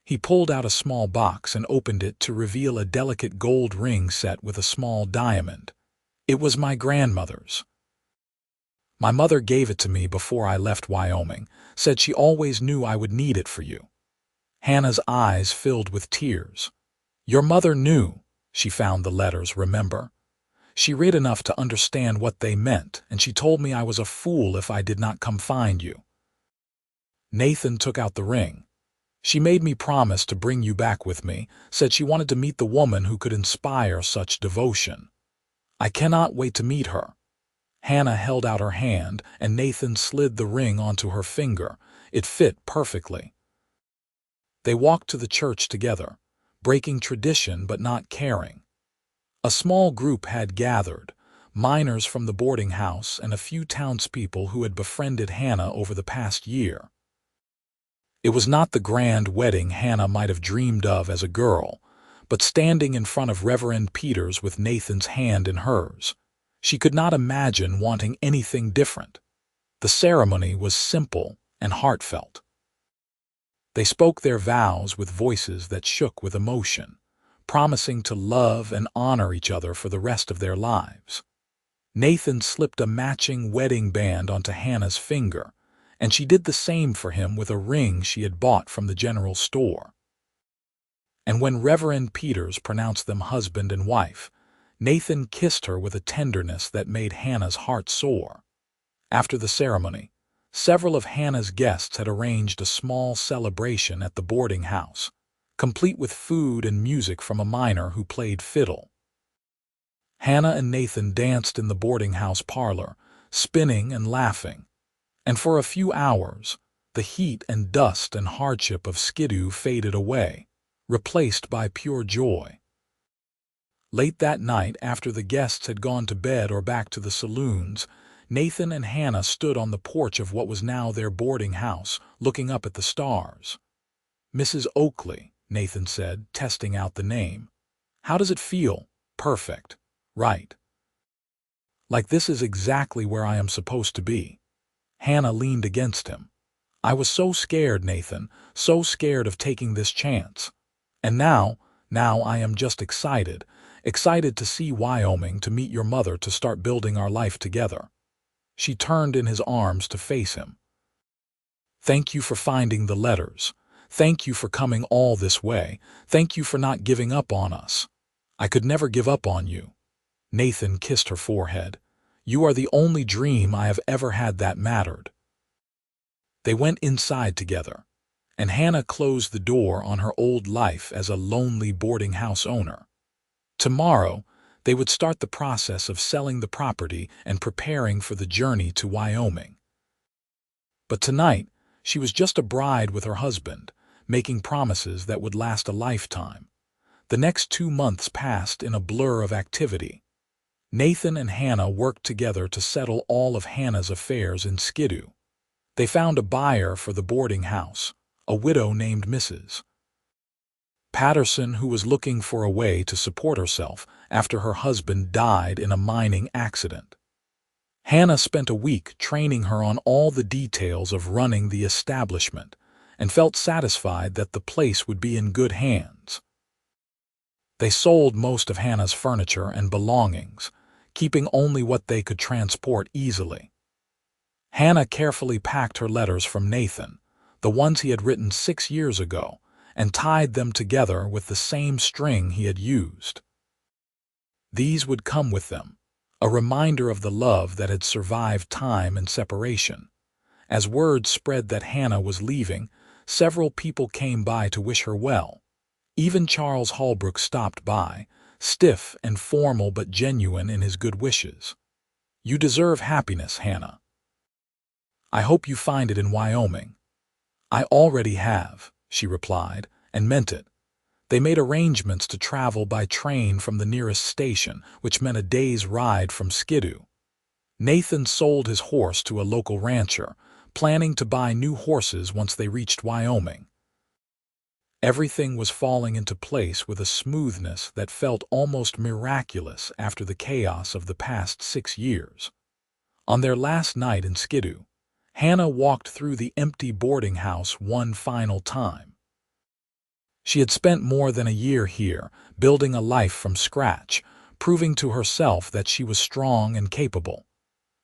He pulled out a small box and opened it to reveal a delicate gold ring set with a small diamond. It was my grandmother's. My mother gave it to me before I left Wyoming, said she always knew I would need it for you. Hannah's eyes filled with tears. Your mother knew. She found the letters, remember? She read enough to understand what they meant, and she told me I was a fool if I did not come find you. Nathan took out the ring. She made me promise to bring you back with me, said she wanted to meet the woman who could inspire such devotion. I cannot wait to meet her. Hannah held out her hand, and Nathan slid the ring onto her finger. It fit perfectly. They walked to the church together, breaking tradition but not caring. A small group had gathered, miners from the boarding house and a few townspeople who had befriended Hannah over the past year. It was not the grand wedding Hannah might have dreamed of as a girl, but standing in front of Reverend Peters with Nathan's hand in hers, she could not imagine wanting anything different. The ceremony was simple and heartfelt. They spoke their vows with voices that shook with emotion, promising to love and honor each other for the rest of their lives. Nathan slipped a matching wedding band onto Hannah's finger, and she did the same for him with a ring she had bought from the general store. And when Reverend Peters pronounced them husband and wife, Nathan kissed her with a tenderness that made Hannah's heart soar. After the ceremony, several of Hannah's guests had arranged a small celebration at the boarding house, complete with food and music from a miner who played fiddle. Hannah and Nathan danced in the boarding house parlor, spinning and laughing, and for a few hours, the heat and dust and hardship of Skidoo faded away, replaced by pure joy. Late that night, after the guests had gone to bed or back to the saloons, Nathan and Hannah stood on the porch of what was now their boarding house, looking up at the stars. Mrs. Oakley, Nathan said, testing out the name. How does it feel? Perfect. Right. Like this is exactly where I am supposed to be. Hannah leaned against him. I was so scared, Nathan, so scared of taking this chance. And now I am just excited to see Wyoming, to meet your mother, to start building our life together. She turned in his arms to face him. Thank you for finding the letters. Thank you for coming all this way. Thank you for not giving up on us. I could never give up on you. Nathan kissed her forehead. You are the only dream I have ever had that mattered. They went inside together, and Hannah closed the door on her old life as a lonely boarding house owner. Tomorrow, they would start the process of selling the property and preparing for the journey to Wyoming. But tonight, she was just a bride with her husband, making promises that would last a lifetime. The next 2 months passed in a blur of activity. Nathan and Hannah worked together to settle all of Hannah's affairs in Skidoo. They found a buyer for the boarding house, a widow named Mrs. Patterson, who was looking for a way to support herself after her husband died in a mining accident. Hannah spent a week training her on all the details of running the establishment and felt satisfied that the place would be in good hands. They sold most of Hannah's furniture and belongings, keeping only what they could transport easily. Hannah carefully packed her letters from Nathan, the ones he had written 6 years ago, and tied them together with the same string he had used. These would come with them, a reminder of the love that had survived time and separation. As word spread that Hannah was leaving, several people came by to wish her well. Even Charles Holbrook stopped by, stiff and formal but genuine in his good wishes. You deserve happiness, Hannah. I hope you find it in Wyoming. I already have, she replied, and meant it. They made arrangements to travel by train from the nearest station, which meant a day's ride from Skidoo. Nathan sold his horse to a local rancher, planning to buy new horses once they reached Wyoming. Everything was falling into place with a smoothness that felt almost miraculous after the chaos of the past 6 years. On their last night in Skidoo, Hannah walked through the empty boarding house one final time. She had spent more than a year here, building a life from scratch, proving to herself that she was strong and capable.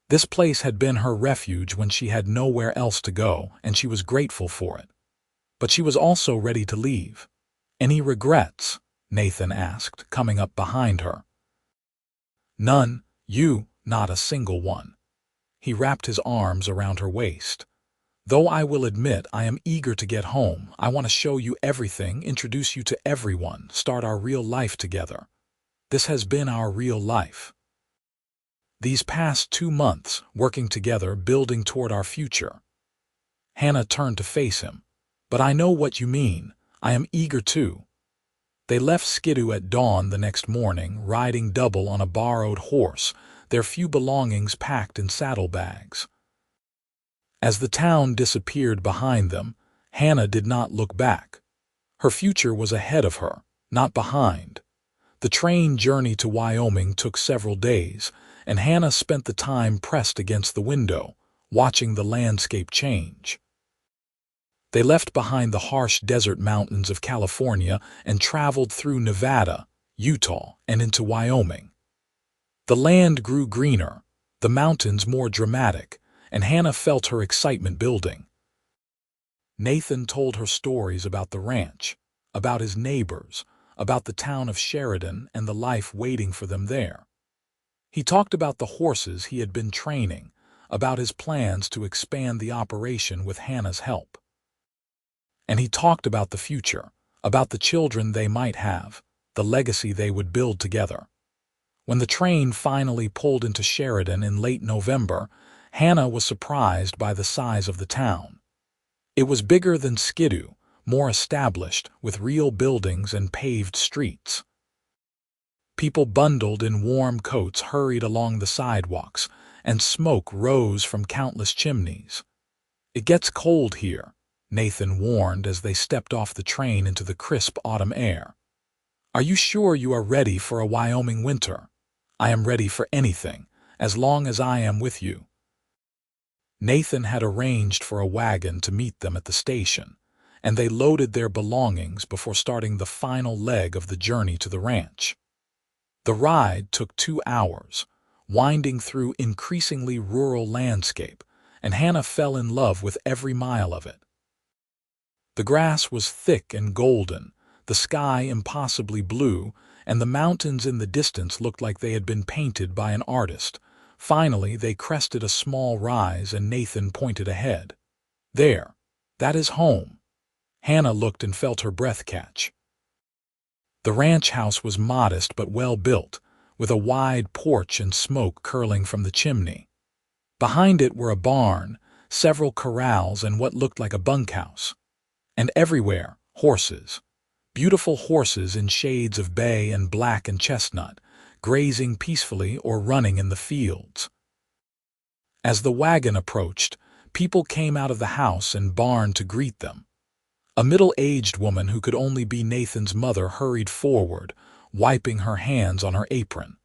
This place had been her refuge when she had nowhere else to go, and she was grateful for it. But she was also ready to leave. "Any regrets?" Nathan asked, coming up behind her. "None. Not a single one." He wrapped his arms around her waist. "Though I will admit I am eager to get home. I want to show you everything, introduce you to everyone, start our real life together. This has been our real life. These past 2 months, working together, building toward our future." Hannah turned to face him. "But I know what you mean. I am eager too." They left Skidoo at dawn the next morning, riding double on a borrowed horse, their few belongings packed in saddlebags. As the town disappeared behind them, Hannah did not look back. Her future was ahead of her, not behind. The train journey to Wyoming took several days, and Hannah spent the time pressed against the window, watching the landscape change. They left behind the harsh desert mountains of California and traveled through Nevada, Utah, and into Wyoming. The land grew greener, the mountains more dramatic, and Hannah felt her excitement building. Nathan told her stories about the ranch, about his neighbors, about the town of Sheridan and the life waiting for them there. He talked about the horses he had been training, about his plans to expand the operation with Hannah's help. And he talked about the future, about the children they might have, the legacy they would build together. When the train finally pulled into Sheridan in late November, Hannah was surprised by the size of the town. It was bigger than Skidoo, more established, with real buildings and paved streets. People bundled in warm coats hurried along the sidewalks, and smoke rose from countless chimneys. "It gets cold here," Nathan warned as they stepped off the train into the crisp autumn air. "Are you sure you are ready for a Wyoming winter?" "I am ready for anything, as long as I am with you." Nathan had arranged for a wagon to meet them at the station, and they loaded their belongings before starting the final leg of the journey to the ranch. The ride took 2 hours, winding through increasingly rural landscape, and Hannah fell in love with every mile of it. The grass was thick and golden, the sky impossibly blue, and the mountains in the distance looked like they had been painted by an artist. Finally, they crested a small rise and Nathan pointed ahead. "There, that is home." Hannah looked and felt her breath catch. The ranch house was modest but well built, with a wide porch and smoke curling from the chimney. Behind it were a barn, several corrals, and what looked like a bunkhouse. And everywhere, horses. Beautiful horses in shades of bay and black and chestnut, grazing peacefully or running in the fields. As the wagon approached, people came out of the house and barn to greet them. A middle-aged woman who could only be Nathan's mother hurried forward, wiping her hands on her apron.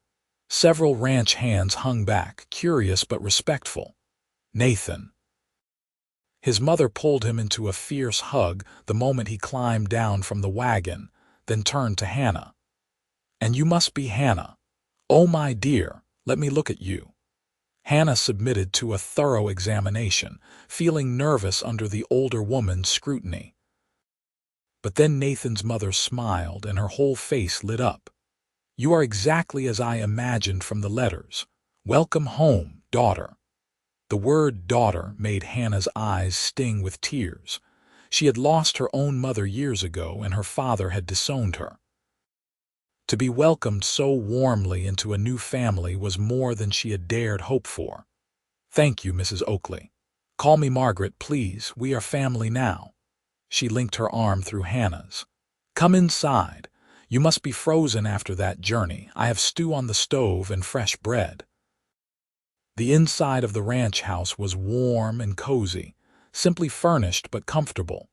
Several ranch hands hung back, curious but respectful. "Nathan." His mother pulled him into a fierce hug the moment he climbed down from the wagon, then turned to Hannah. "And you must be Hannah. Oh, my dear, let me look at you." Hannah submitted to a thorough examination, feeling nervous under the older woman's scrutiny. But then Nathan's mother smiled and her whole face lit up. "You are exactly as I imagined from the letters. Welcome home, daughter." The word daughter made Hannah's eyes sting with tears. She had lost her own mother years ago and her father had disowned her. To be welcomed so warmly into a new family was more than she had dared hope for. "Thank you, Mrs. Oakley. Call me Margaret, please. We are family now." She linked her arm through Hannah's. "Come inside. You must be frozen after that journey. I have stew on the stove and fresh bread." The inside of the ranch house was warm and cozy, simply furnished but comfortable.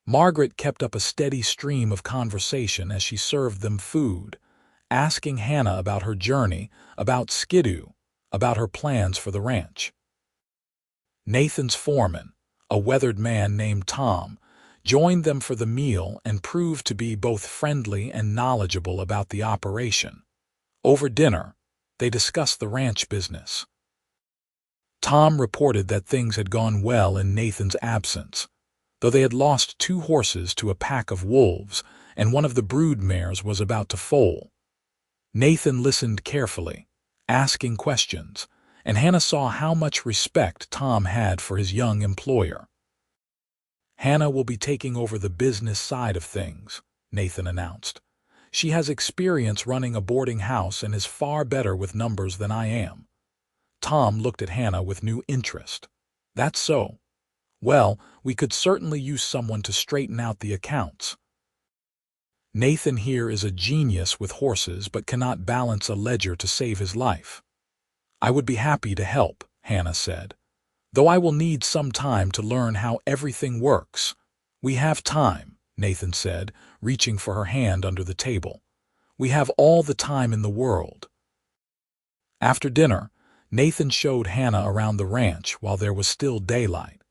Margaret kept up a steady stream of conversation as she served them food, asking Hannah about her journey, about Skidoo, about her plans for the ranch. Nathan's foreman, a weathered man named Tom, joined them for the meal and proved to be both friendly and knowledgeable about the operation. Over dinner, they discussed the ranch business. Tom reported that things had gone well in Nathan's absence, though they had lost 2 horses to a pack of wolves and one of the brood mares was about to foal. Nathan listened carefully, asking questions, and Hannah saw how much respect Tom had for his young employer. "Hannah will be taking over the business side of things," Nathan announced. "She has experience running a boarding house and is far better with numbers than I am." Tom looked at Hannah with new interest. "That's so. Well, we could certainly use someone to straighten out the accounts. Nathan here is a genius with horses but cannot balance a ledger to save his life." "I would be happy to help," Hannah said, "though I will need some time to learn how everything works." "We have time," Nathan said, reaching for her hand under the table. "We have all the time in the world." After dinner, Nathan showed Hannah around the ranch while there was still daylight.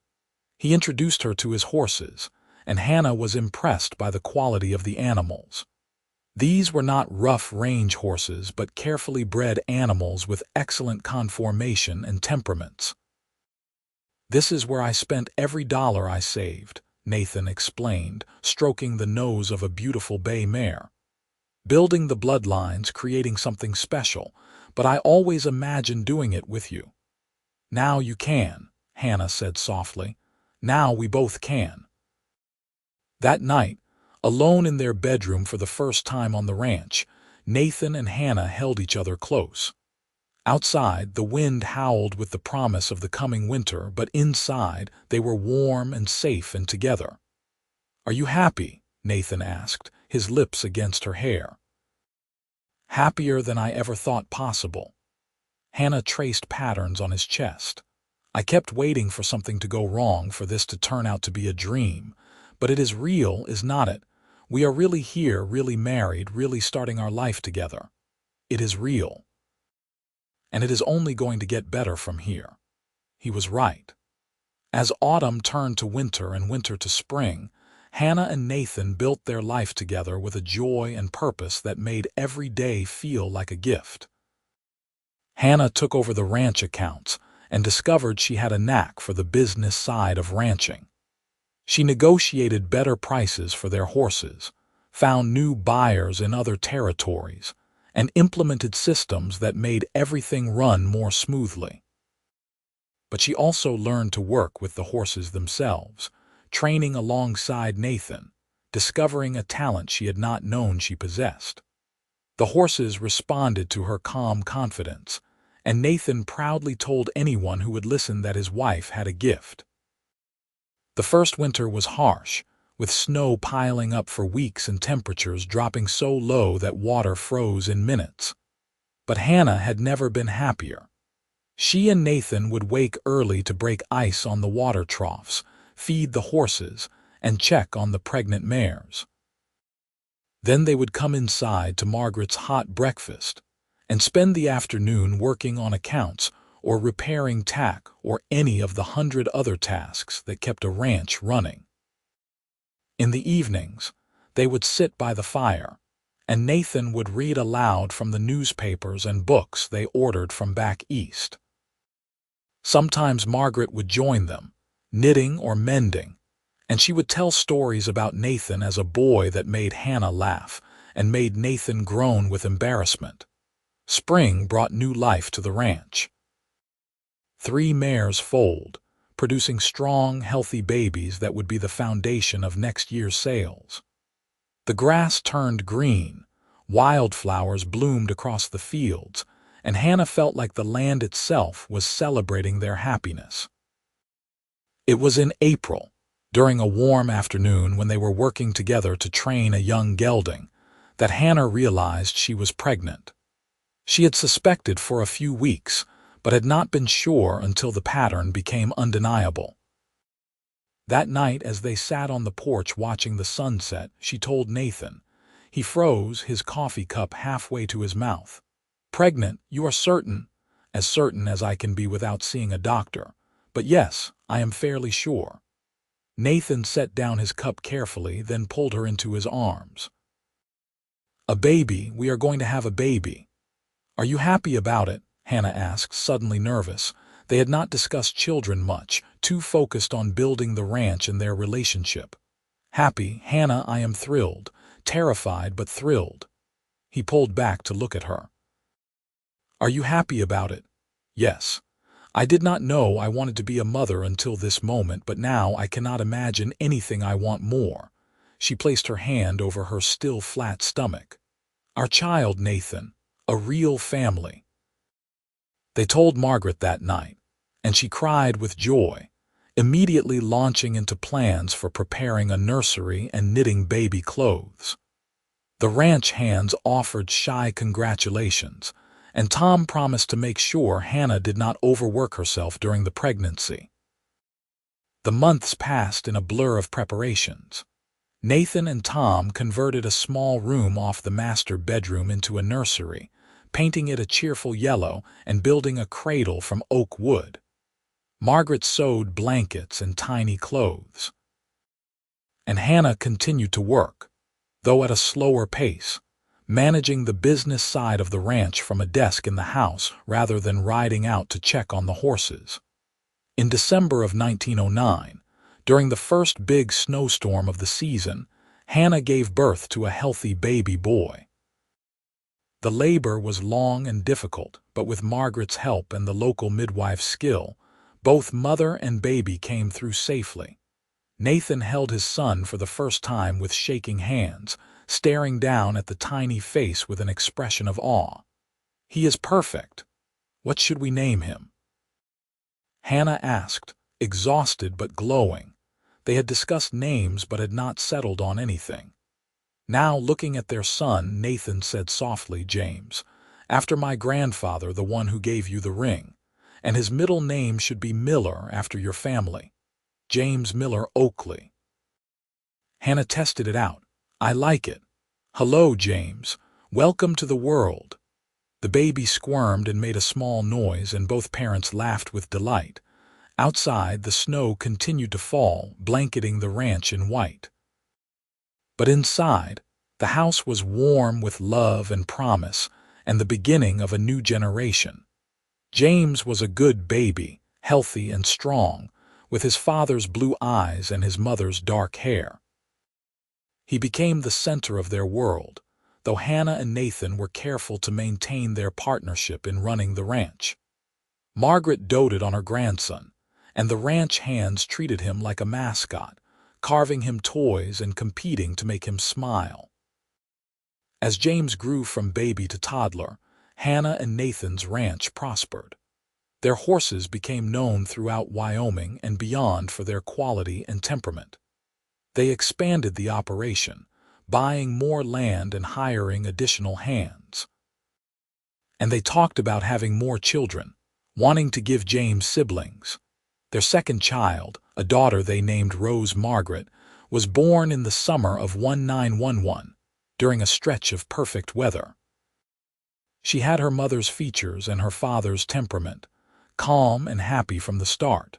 He introduced her to his horses, and Hannah was impressed by the quality of the animals. These were not rough range horses but carefully bred animals with excellent conformation and temperaments. "This is where I spent every dollar I saved," Nathan explained, stroking the nose of a beautiful bay mare. "Building the bloodlines, creating something special, but I always imagined doing it with you." "Now you can," Hannah said softly. "Now we both can." That night, alone in their bedroom for the first time on the ranch, Nathan and Hannah held each other close. Outside, the wind howled with the promise of the coming winter, but inside, they were warm and safe and together. "Are you happy?" Nathan asked, his lips against her hair. "Happier than I ever thought possible." Hannah traced patterns on his chest. "I kept waiting for something to go wrong, for this to turn out to be a dream. But it is real, is not it? We are really here, really married, really starting our life together. It is real. And it is only going to get better from here." He was right. As autumn turned to winter and winter to spring, Hannah and Nathan built their life together with a joy and purpose that made every day feel like a gift. Hannah took over the ranch accounts and discovered she had a knack for the business side of ranching. She negotiated better prices for their horses, found new buyers in other territories, and implemented systems that made everything run more smoothly. But she also learned to work with the horses themselves, training alongside Nathan, discovering a talent she had not known she possessed. The horses responded to her calm confidence, and Nathan proudly told anyone who would listen that his wife had a gift. The first winter was harsh, with snow piling up for weeks and temperatures dropping so low that water froze in minutes. But Hannah had never been happier. She and Nathan would wake early to break ice on the water troughs, feed the horses, and check on the pregnant mares. Then they would come inside to Margaret's hot breakfast and spend the afternoon working on accounts or repairing tack or any of the 100 other tasks that kept a ranch running. In the evenings, they would sit by the fire, and Nathan would read aloud from the newspapers and books they ordered from back east. Sometimes Margaret would join them, knitting or mending, and she would tell stories about Nathan as a boy that made Hannah laugh and made Nathan groan with embarrassment. Spring brought new life to the ranch. 3 mares foaled, producing strong, healthy babies that would be the foundation of next year's sales. The grass turned green, wildflowers bloomed across the fields, and Hannah felt like the land itself was celebrating their happiness. It was in April, during a warm afternoon when they were working together to train a young gelding, that Hannah realized she was pregnant. She had suspected for a few weeks, but had not been sure until the pattern became undeniable. That night, as they sat on the porch watching the sunset, she told Nathan. He froze, his coffee cup halfway to his mouth. "Pregnant, you are certain?" "As certain as I can be without seeing a doctor. But yes, I am fairly sure." Nathan set down his cup carefully, then pulled her into his arms. "A baby, we are going to have a baby." "Are you happy about it?" Hannah asked, suddenly nervous. They had not discussed children much, too focused on building the ranch and their relationship. "Happy, Hannah, I am thrilled. Terrified, but thrilled." He pulled back to look at her. "Are you happy about it?" "Yes. I did not know I wanted to be a mother until this moment, but now I cannot imagine anything I want more." She placed her hand over her still flat stomach. "Our child, Nathan. A real family." They told Margaret that night, and she cried with joy, immediately launching into plans for preparing a nursery and knitting baby clothes. The ranch hands offered shy congratulations, and Tom promised to make sure Hannah did not overwork herself during the pregnancy. The months passed in a blur of preparations. Nathan and Tom converted a small room off the master bedroom into a nursery, painting it a cheerful yellow and building a cradle from oak wood. Margaret sewed blankets and tiny clothes. And Hannah continued to work, though at a slower pace, managing the business side of the ranch from a desk in the house rather than riding out to check on the horses. In December of 1909, during the first big snowstorm of the season, Hannah gave birth to a healthy baby boy. The labor was long and difficult, but with Margaret's help and the local midwife's skill, both mother and baby came through safely. Nathan held his son for the first time with shaking hands, staring down at the tiny face with an expression of awe. "He is perfect. What should we name him?" Hannah asked, exhausted but glowing. They had discussed names but had not settled on anything. Now, looking at their son, Nathan said softly, "James, after my grandfather, the one who gave you the ring. And his middle name should be Miller, after your family. James Miller Oakley." Hannah tested it out. "I like it. Hello, James. Welcome to the world." The baby squirmed and made a small noise, and both parents laughed with delight. Outside, the snow continued to fall, blanketing the ranch in white. But inside, the house was warm with love and promise, and the beginning of a new generation. James was a good baby, healthy and strong, with his father's blue eyes and his mother's dark hair. He became the center of their world, though Hannah and Nathan were careful to maintain their partnership in running the ranch. Margaret doted on her grandson, and the ranch hands treated him like a mascot, carving him toys and competing to make him smile. As James grew from baby to toddler, Hannah and Nathan's ranch prospered. Their horses became known throughout Wyoming and beyond for their quality and temperament. They expanded the operation, buying more land and hiring additional hands. And they talked about having more children, wanting to give James siblings. Their second child, a daughter they named Rose Margaret, was born in the summer of 1911, during a stretch of perfect weather. She had her mother's features and her father's temperament, calm and happy from the start.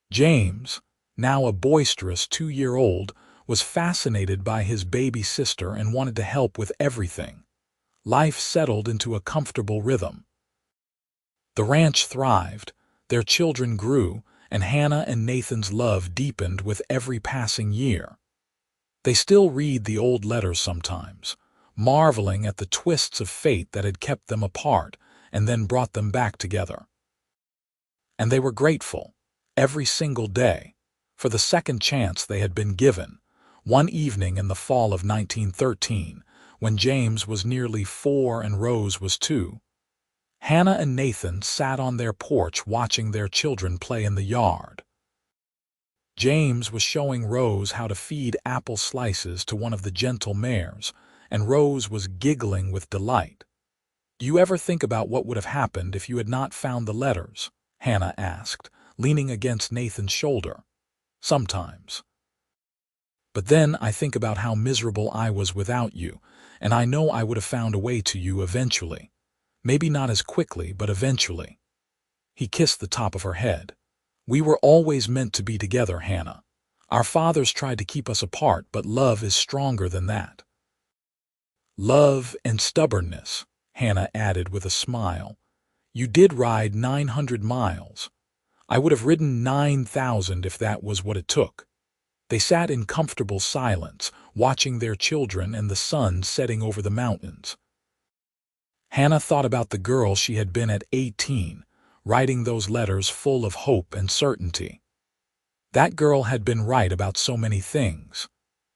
James, now a boisterous 2-year-old, was fascinated by his baby sister and wanted to help with everything. Life settled into a comfortable rhythm. The ranch thrived, their children grew, and Hannah and Nathan's love deepened with every passing year. They still read the old letters sometimes, marveling at the twists of fate that had kept them apart and then brought them back together. And they were grateful, every single day, for the second chance they had been given. One evening in the fall of 1913, when James was nearly 4 and Rose was 2, Hannah and Nathan sat on their porch watching their children play in the yard. James was showing Rose how to feed apple slices to one of the gentle mares, and Rose was giggling with delight. "Do you ever think about what would have happened if you had not found the letters?" Hannah asked, leaning against Nathan's shoulder. sometimes. But then I think about how miserable I was without you, and I know I would have found a way to you eventually. Maybe not as quickly, but eventually." He kissed the top of her head. "We were always meant to be together, Hannah. Our fathers tried to keep us apart, but love is stronger than that." "Love and stubbornness," Hannah added with a smile. "You did ride 900 miles. I would have ridden 9,000 if that was what it took." They sat in comfortable silence, watching their children and the sun setting over the mountains. Hannah thought about the girl she had been at 18, writing those letters full of hope and certainty. That girl had been right about so many things.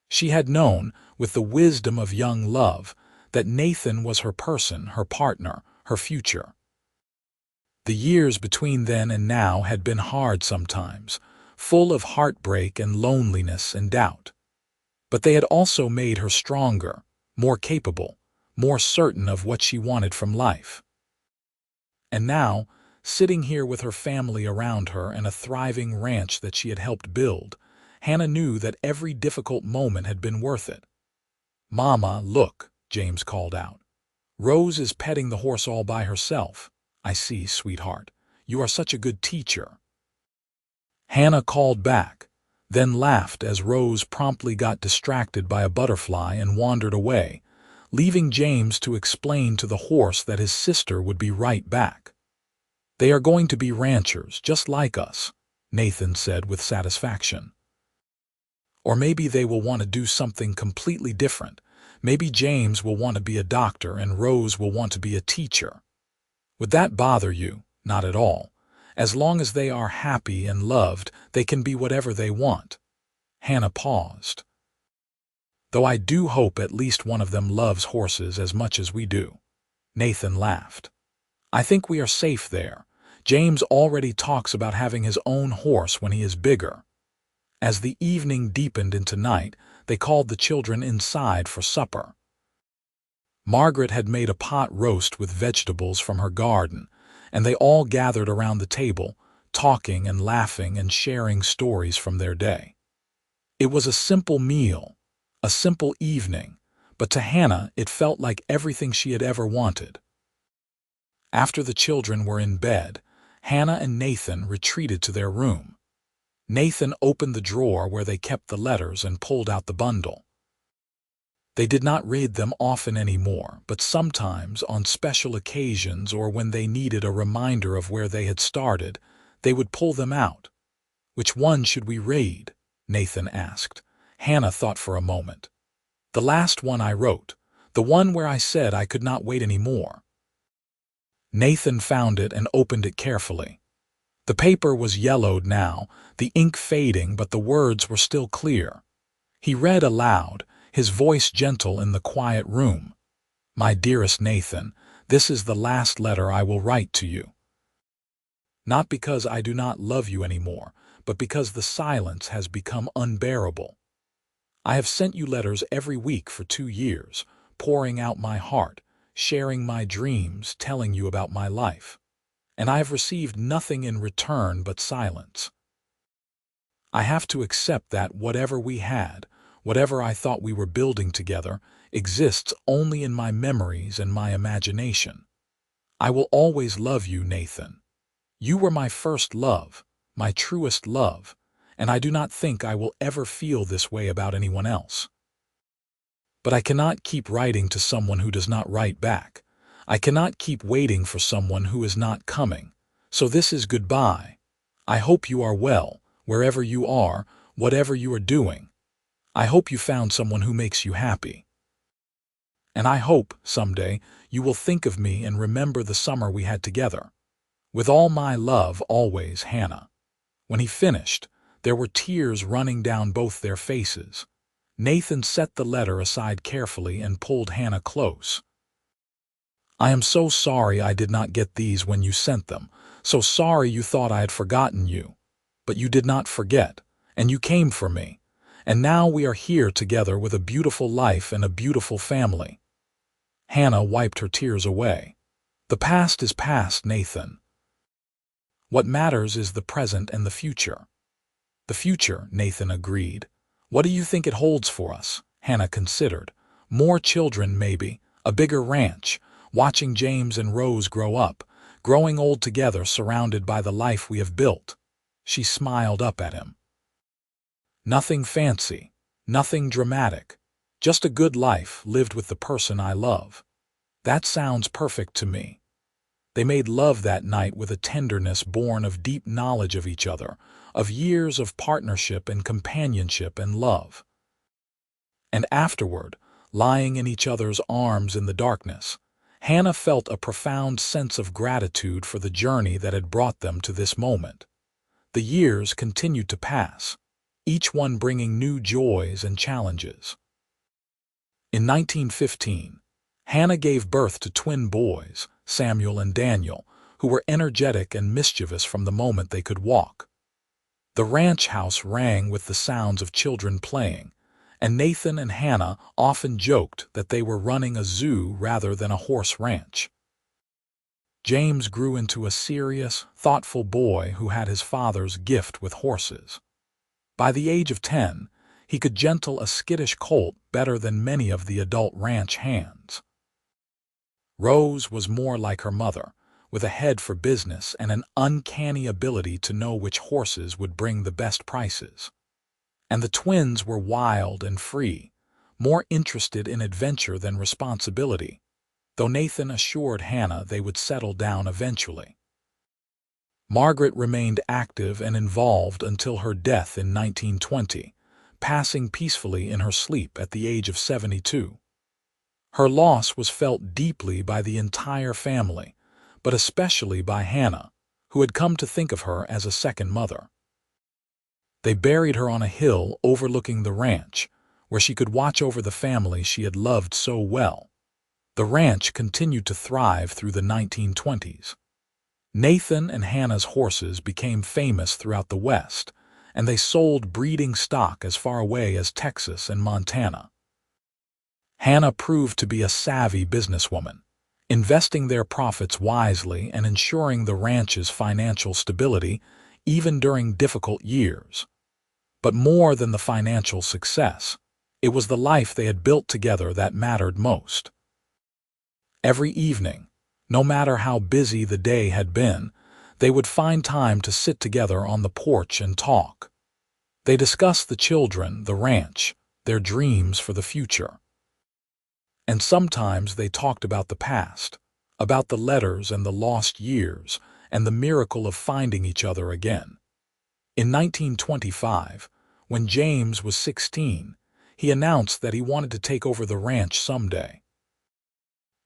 She had known, with the wisdom of young love, that Nathan was her person, her partner, her future. The years between then and now had been hard sometimes, full of heartbreak and loneliness and doubt. But they had also made her stronger, more capable, more certain of what she wanted from life. And now, sitting here with her family around her and a thriving ranch that she had helped build, Hannah knew that every difficult moment had been worth it. "Mama, look," James called out. "Rose is petting the horse all by herself." "I see, sweetheart. You are such a good teacher." Hannah called back, then laughed as Rose promptly got distracted by a butterfly and wandered away, leaving James to explain to the horse that his sister would be right back. "They are going to be ranchers, just like us," Nathan said with satisfaction. "Or maybe they will want to do something completely different. Maybe James will want to be a doctor and Rose will want to be a teacher. Would that bother you? Not at all. As long as they are happy and loved, they can be whatever they want." Hannah paused. "Though I do hope at least one of them loves horses as much as we do." Nathan laughed. "I think we are safe there. James already talks about having his own horse when he is bigger." As the evening deepened into night, they called the children inside for supper. Margaret had made a pot roast with vegetables from her garden, and they all gathered around the table, talking and laughing and sharing stories from their day. It was a simple meal, a simple evening, but to Hannah it felt like everything she had ever wanted. After the children were in bed, Hannah and Nathan retreated to their room. Nathan opened the drawer where they kept the letters and pulled out the bundle. They did not read them often anymore, but sometimes, on special occasions or when they needed a reminder of where they had started, they would pull them out. "Which one should we read?" Nathan asked. Hannah thought for a moment. "The last one I wrote, the one where I said I could not wait any more." Nathan found it and opened it carefully. The paper was yellowed now, the ink fading, but the words were still clear. He read aloud, his voice gentle in the quiet room. "My dearest Nathan, this is the last letter I will write to you. Not because I do not love you anymore, but because the silence has become unbearable. I have sent you letters every week for 2 years, pouring out my heart, sharing my dreams, telling you about my life. And I have received nothing in return but silence. I have to accept that whatever we had, whatever I thought we were building together, exists only in my memories and my imagination. I will always love you, Nathan. You were my first love, my truest love, and I do not think I will ever feel this way about anyone else. But I cannot keep writing to someone who does not write back. I cannot keep waiting for someone who is not coming. So this is goodbye. I hope you are well, wherever you are, whatever you are doing. I hope you found someone who makes you happy. And I hope, someday, you will think of me and remember the summer we had together. With all my love, always, Hannah." When he finished, there were tears running down both their faces. Nathan set the letter aside carefully and pulled Hannah close. "I am so sorry I did not get these when you sent them, so sorry you thought I had forgotten you. But you did not forget, and you came for me. And now we are here together with a beautiful life and a beautiful family." Hannah wiped her tears away. "The past is past, Nathan. What matters is the present and the future. The future, Nathan agreed. What do you think it holds for us? Hannah considered. More children, maybe, a bigger ranch, watching James and Rose grow up, growing old together surrounded by the life we have built. She smiled up at him. Nothing fancy, nothing dramatic, just a good life lived with the person I love. That sounds perfect to me. They made love that night with a tenderness born of deep knowledge of each other, of years of partnership and companionship and love. And afterward, lying in each other's arms in the darkness, Hannah felt a profound sense of gratitude for the journey that had brought them to this moment. The years continued to pass, each one bringing new joys and challenges. In 1915, Hannah gave birth to twin boys, Samuel and Daniel, who were energetic and mischievous from the moment they could walk. The ranch house rang with the sounds of children playing, and Nathan and Hannah often joked that they were running a zoo rather than a horse ranch. James grew into a serious, thoughtful boy who had his father's gift with horses. By the age of 10, he could gentle a skittish colt better than many of the adult ranch hands. Rose was more like her mother, with a head for business and an uncanny ability to know which horses would bring the best prices. And the twins were wild and free, more interested in adventure than responsibility, though Nathan assured Hannah they would settle down eventually. Margaret remained active and involved until her death in 1920, passing peacefully in her sleep at the age of 72. Her loss was felt deeply by the entire family, but especially by Hannah, who had come to think of her as a second mother. They buried her on a hill overlooking the ranch, where she could watch over the family she had loved so well. The ranch continued to thrive through the 1920s. Nathan and Hannah's horses became famous throughout the West, and they sold breeding stock as far away as Texas and Montana. Hannah proved to be a savvy businesswoman, investing their profits wisely and ensuring the ranch's financial stability even during difficult years. But more than the financial success, it was the life they had built together that mattered most. Every evening, no matter how busy the day had been, they would find time to sit together on the porch and talk. They discussed the children, the ranch, their dreams for the future. And sometimes they talked about the past, about the letters and the lost years, and the miracle of finding each other again. In 1925, when James was 16, he announced that he wanted to take over the ranch someday.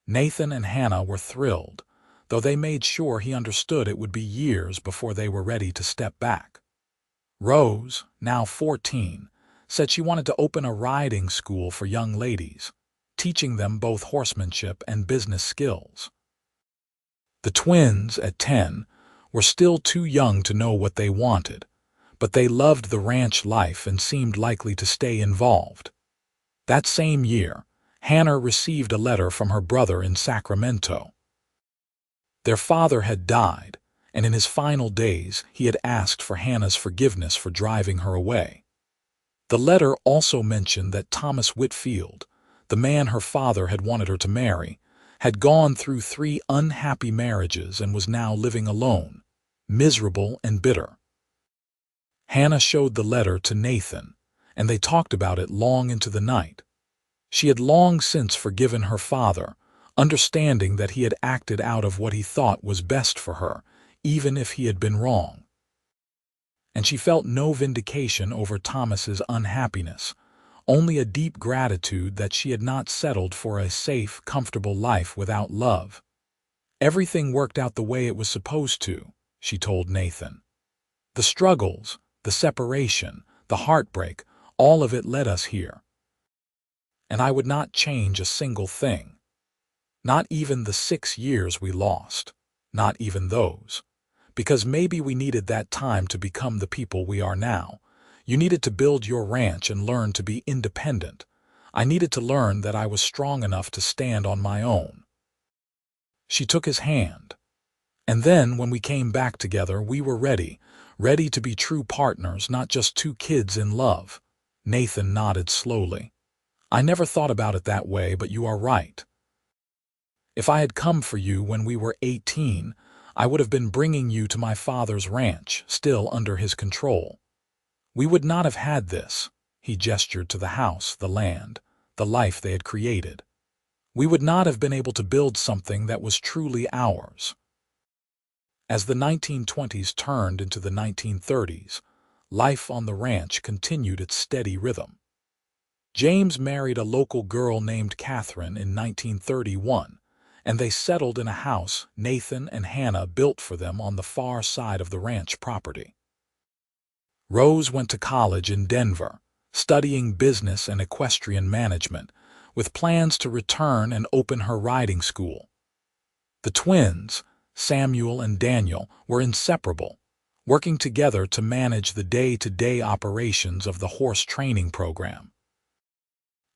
Nathan and Hannah were thrilled, though they made sure he understood it would be years before they were ready to step back. Rose, now 14, said she wanted to open a riding school for young ladies, teaching them both horsemanship and business skills. The twins, at 10, were still too young to know what they wanted, but they loved the ranch life and seemed likely to stay involved. That same year, Hannah received a letter from her brother in Sacramento. Their father had died, and in his final days he had asked for Hannah's forgiveness for driving her away. The letter also mentioned that Thomas Whitfield, the man her father had wanted her to marry, had gone through 3 unhappy marriages and was now living alone, miserable and bitter. Hannah showed the letter to Nathan, and they talked about it long into the night. She had long since forgiven her father, understanding that he had acted out of what he thought was best for her, even if he had been wrong. And she felt no vindication over Thomas's unhappiness, only a deep gratitude that she had not settled for a safe, comfortable life without love. Everything worked out the way it was supposed to, she told Nathan. The struggles, the separation, the heartbreak, all of it led us here. And I would not change a single thing. Not even the 6 years we lost. Not even those. Because maybe we needed that time to become the people we are now. You needed to build your ranch and learn to be independent. I needed to learn that I was strong enough to stand on my own. She took his hand. And then, when we came back together, we were ready ready to be true partners, not just two kids in love. Nathan nodded slowly. I never thought about it that way, but you are right. If I had come for you when we were 18, I would have been bringing you to my father's ranch, still under his control. We would not have had this. He gestured to the house, the land, the life they had created. We would not have been able to build something that was truly ours. As the 1920s turned into the 1930s, life on the ranch continued its steady rhythm. James married a local girl named Catherine in 1931, and they settled in a house Nathan and Hannah built for them on the far side of the ranch property. Rose went to college in Denver, studying business and equestrian management, with plans to return and open her riding school. The twins, Samuel and Daniel, were inseparable, working together to manage the day-to-day operations of the horse training program.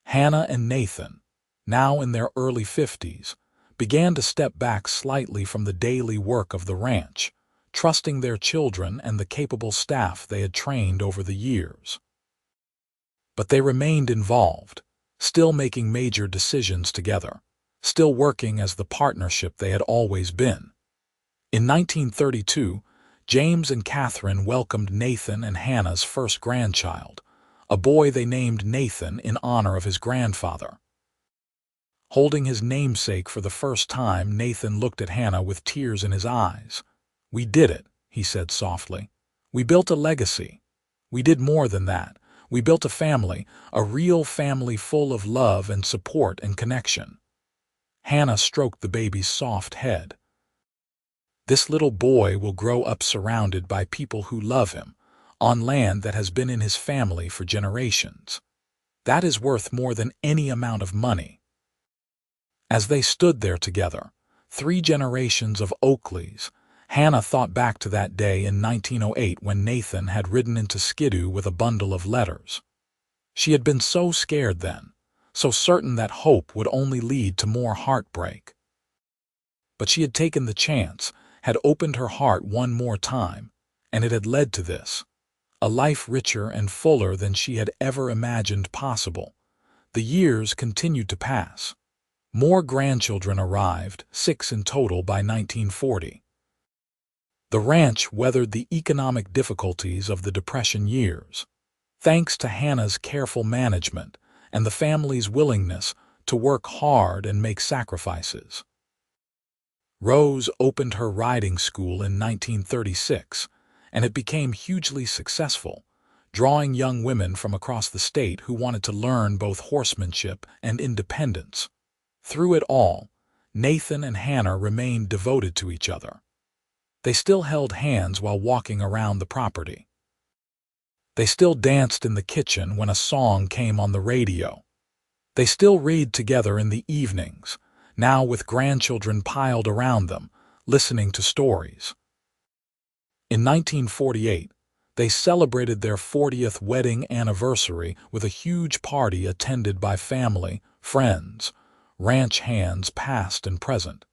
Hannah and Nathan, now in their early 50s, began to step back slightly from the daily work of the ranch, trusting their children and the capable staff they had trained over the years. But they remained involved, still making major decisions together, still working as the partnership they had always been. In 1932, James and Catherine welcomed Nathan and Hannah's first grandchild, a boy they named Nathan in honor of his grandfather. Holding his namesake for the first time, Nathan looked at Hannah with tears in his eyes. We did it, he said softly. We built a legacy. We did more than that. We built a family, a real family full of love and support and connection. Hannah stroked the baby's soft head. This little boy will grow up surrounded by people who love him, on land that has been in his family for generations. That is worth more than any amount of money. As they stood there together, 3 generations of Oakleys, Hannah thought back to that day in 1908 when Nathan had ridden into Skidoo with a bundle of letters. She had been so scared then, so certain that hope would only lead to more heartbreak. But she had taken the chance, had opened her heart one more time, and it had led to this. A life richer and fuller than she had ever imagined possible. The years continued to pass. More grandchildren arrived, 6 in total by 1940. The ranch weathered the economic difficulties of the Depression years, thanks to Hannah's careful management and the family's willingness to work hard and make sacrifices. Rose opened her riding school in 1936, and it became hugely successful, drawing young women from across the state who wanted to learn both horsemanship and independence. Through it all, Nathan and Hannah remained devoted to each other. They still held hands while walking around the property. They still danced in the kitchen when a song came on the radio. They still read together in the evenings, now with grandchildren piled around them, listening to stories. In 1948, they celebrated their 40th wedding anniversary with a huge party attended by family, friends, ranch hands past and present,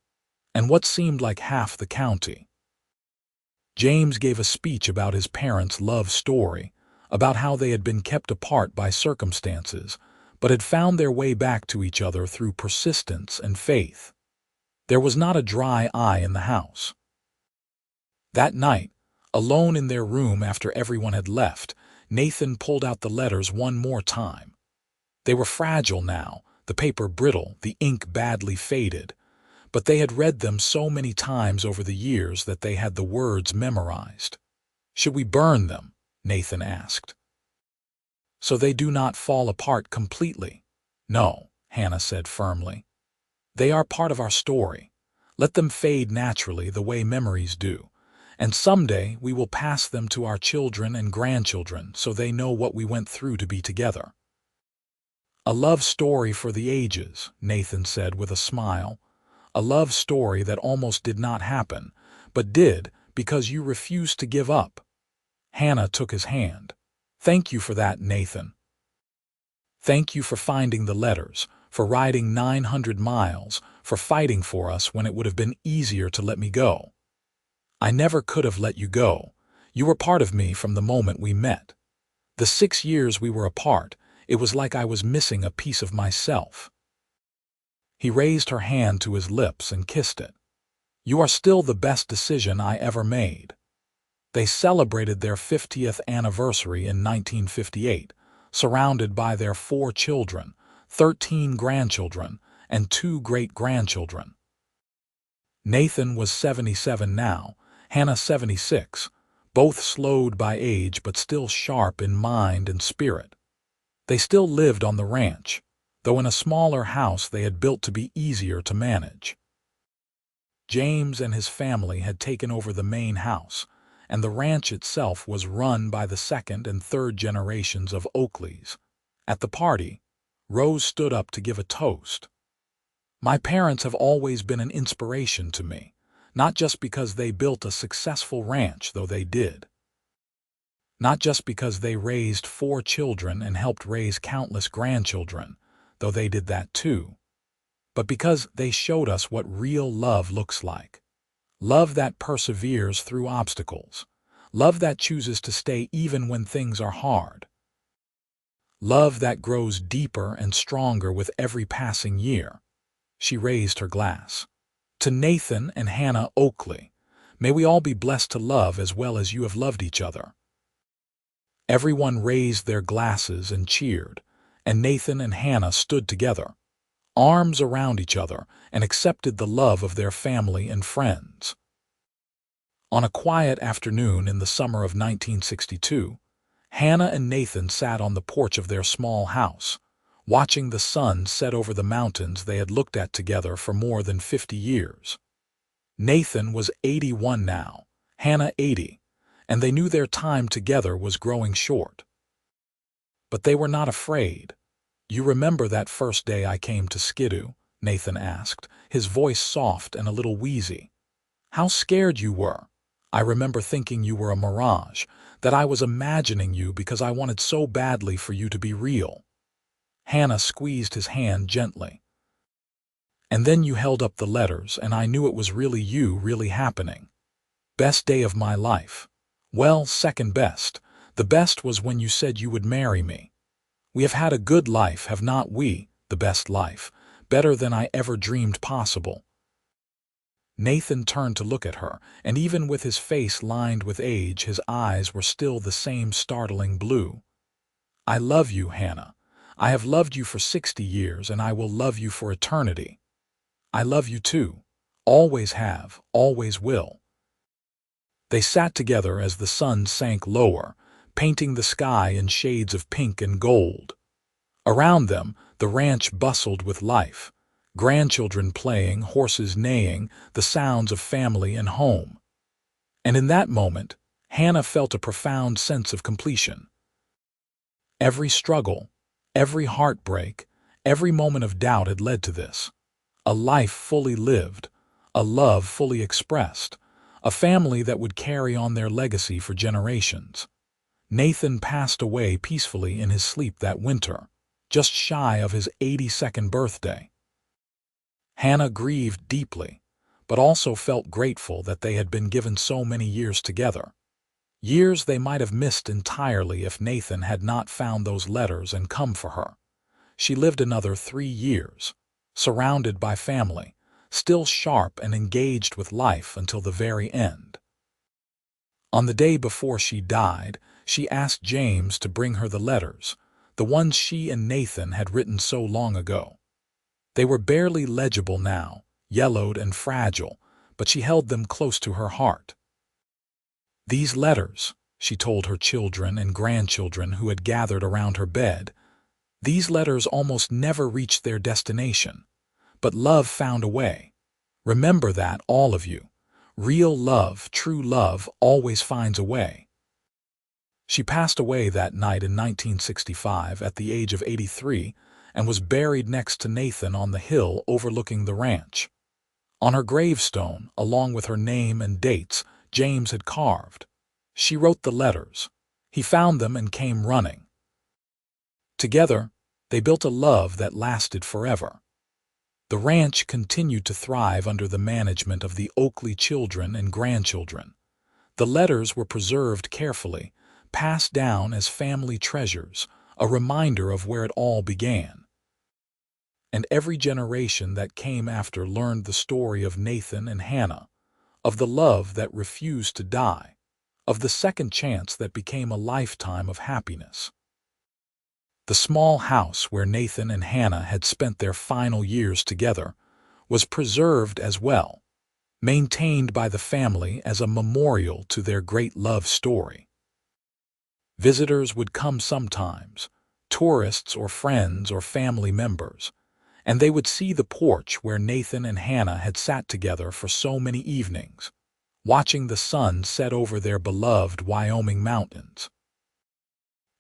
and what seemed like half the county. James gave a speech about his parents' love story, about how they had been kept apart by circumstances, but had found their way back to each other through persistence and faith. There was not a dry eye in the house. That night, alone in their room after everyone had left, Nathan pulled out the letters one more time. They were fragile now, the paper brittle, the ink badly faded, but they had read them so many times over the years that they had the words memorized. Should we burn them? Nathan asked. So they do not fall apart completely. No, Hannah said firmly. They are part of our story. Let them fade naturally the way memories do, and someday we will pass them to our children and grandchildren so they know what we went through to be together. A love story for the ages, Nathan said with a smile. A love story that almost did not happen, but did because you refused to give up. Hannah took his hand. Thank you for that, Nathan. Thank you for finding the letters, for riding 900 miles, for fighting for us when it would have been easier to let me go. I never could have let you go. You were part of me from the moment we met. The 6 years we were apart, it was like I was missing a piece of myself." He raised her hand to his lips and kissed it. "You are still the best decision I ever made." They celebrated their 50th anniversary in 1958, surrounded by their 4 children, 13 grandchildren, and 2 great-grandchildren. Nathan was 77 now, Hannah 76, both slowed by age but still sharp in mind and spirit. They still lived on the ranch, though in a smaller house they had built to be easier to manage. James and his family had taken over the main house, and the ranch itself was run by the second and third generations of Oakleys. At the party, Rose stood up to give a toast. "My parents have always been an inspiration to me, not just because they built a successful ranch, though they did. Not just because they raised 4 children and helped raise countless grandchildren, though they did that too, but because they showed us what real love looks like. Love that perseveres through obstacles. Love that chooses to stay even when things are hard. Love that grows deeper and stronger with every passing year." She raised her glass. "To Nathan and Hannah Oakley, may we all be blessed to love as well as you have loved each other." Everyone raised their glasses and cheered, and Nathan and Hannah stood together, arms around each other, and accepted the love of their family and friends. On a quiet afternoon in the summer of 1962, Hannah and Nathan sat on the porch of their small house, watching the sun set over the mountains they had looked at together for more than 50 years. Nathan was 81 now, Hannah 80, and they knew their time together was growing short. But they were not afraid. "You remember that first day I came to Skidoo?" Nathan asked, his voice soft and a little wheezy. "How scared you were. I remember thinking you were a mirage, that I was imagining you because I wanted so badly for you to be real." Hannah squeezed his hand gently. "And then you held up the letters, and I knew it was really you, really happening. Best day of my life. Well, second best. The best was when you said you would marry me. We have had a good life, have not we? The best life. Better than I ever dreamed possible." Nathan turned to look at her, and even with his face lined with age, his eyes were still the same startling blue. "I love you, Hannah. I have loved you for 60 years, and I will love you for eternity. I love you too. Always have, always will." They sat together as the sun sank lower, painting the sky in shades of pink and gold. Around them, the ranch bustled with life. Grandchildren playing, horses neighing, the sounds of family and home. And in that moment, Hannah felt a profound sense of completion. Every struggle, every heartbreak, every moment of doubt had led to this. A life fully lived, a love fully expressed, a family that would carry on their legacy for generations. Nathan passed away peacefully in his sleep that winter, just shy of his 82nd birthday. Hannah grieved deeply, but also felt grateful that they had been given so many years together. Years they might have missed entirely if Nathan had not found those letters and come for her. She lived another 3 years, surrounded by family, still sharp and engaged with life until the very end. On the day before she died, she asked James to bring her the letters, the ones she and Nathan had written so long ago. They were barely legible now, yellowed and fragile, but she held them close to her heart. "These letters," she told her children and grandchildren who had gathered around her bed, "these letters almost never reached their destination, but love found a way. Remember that, all of you. Real love, true love, always finds a way." She passed away that night in 1965 at the age of 83 and was buried next to Nathan on the hill overlooking the ranch. On her gravestone, along with her name and dates, James had carved. She wrote the letters. He found them and came running. Together, they built a love that lasted forever. The ranch continued to thrive under the management of the Oakley children and grandchildren. The letters were preserved carefully, passed down as family treasures, a reminder of where it all began. And every generation that came after learned the story of Nathan and Hannah, of the love that refused to die, of the second chance that became a lifetime of happiness. The small house where Nathan and Hannah had spent their final years together was preserved as well, maintained by the family as a memorial to their great love story. Visitors would come sometimes, tourists or friends or family members, and they would see the porch where Nathan and Hannah had sat together for so many evenings, watching the sun set over their beloved Wyoming mountains.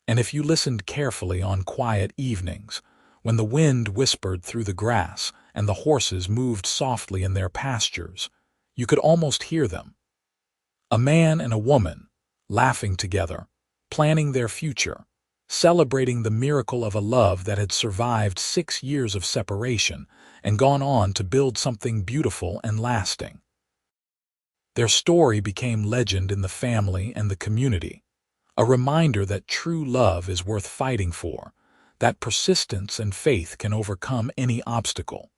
And if you listened carefully on quiet evenings, when the wind whispered through the grass and the horses moved softly in their pastures, you could almost hear them. A man and a woman, laughing together, planning their future, celebrating the miracle of a love that had survived 6 years of separation and gone on to build something beautiful and lasting. Their story became legend in the family and the community, a reminder that true love is worth fighting for, that persistence and faith can overcome any obstacle,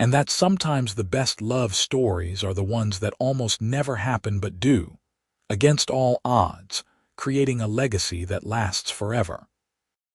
and that sometimes the best love stories are the ones that almost never happen but do, against all odds, creating a legacy that lasts forever.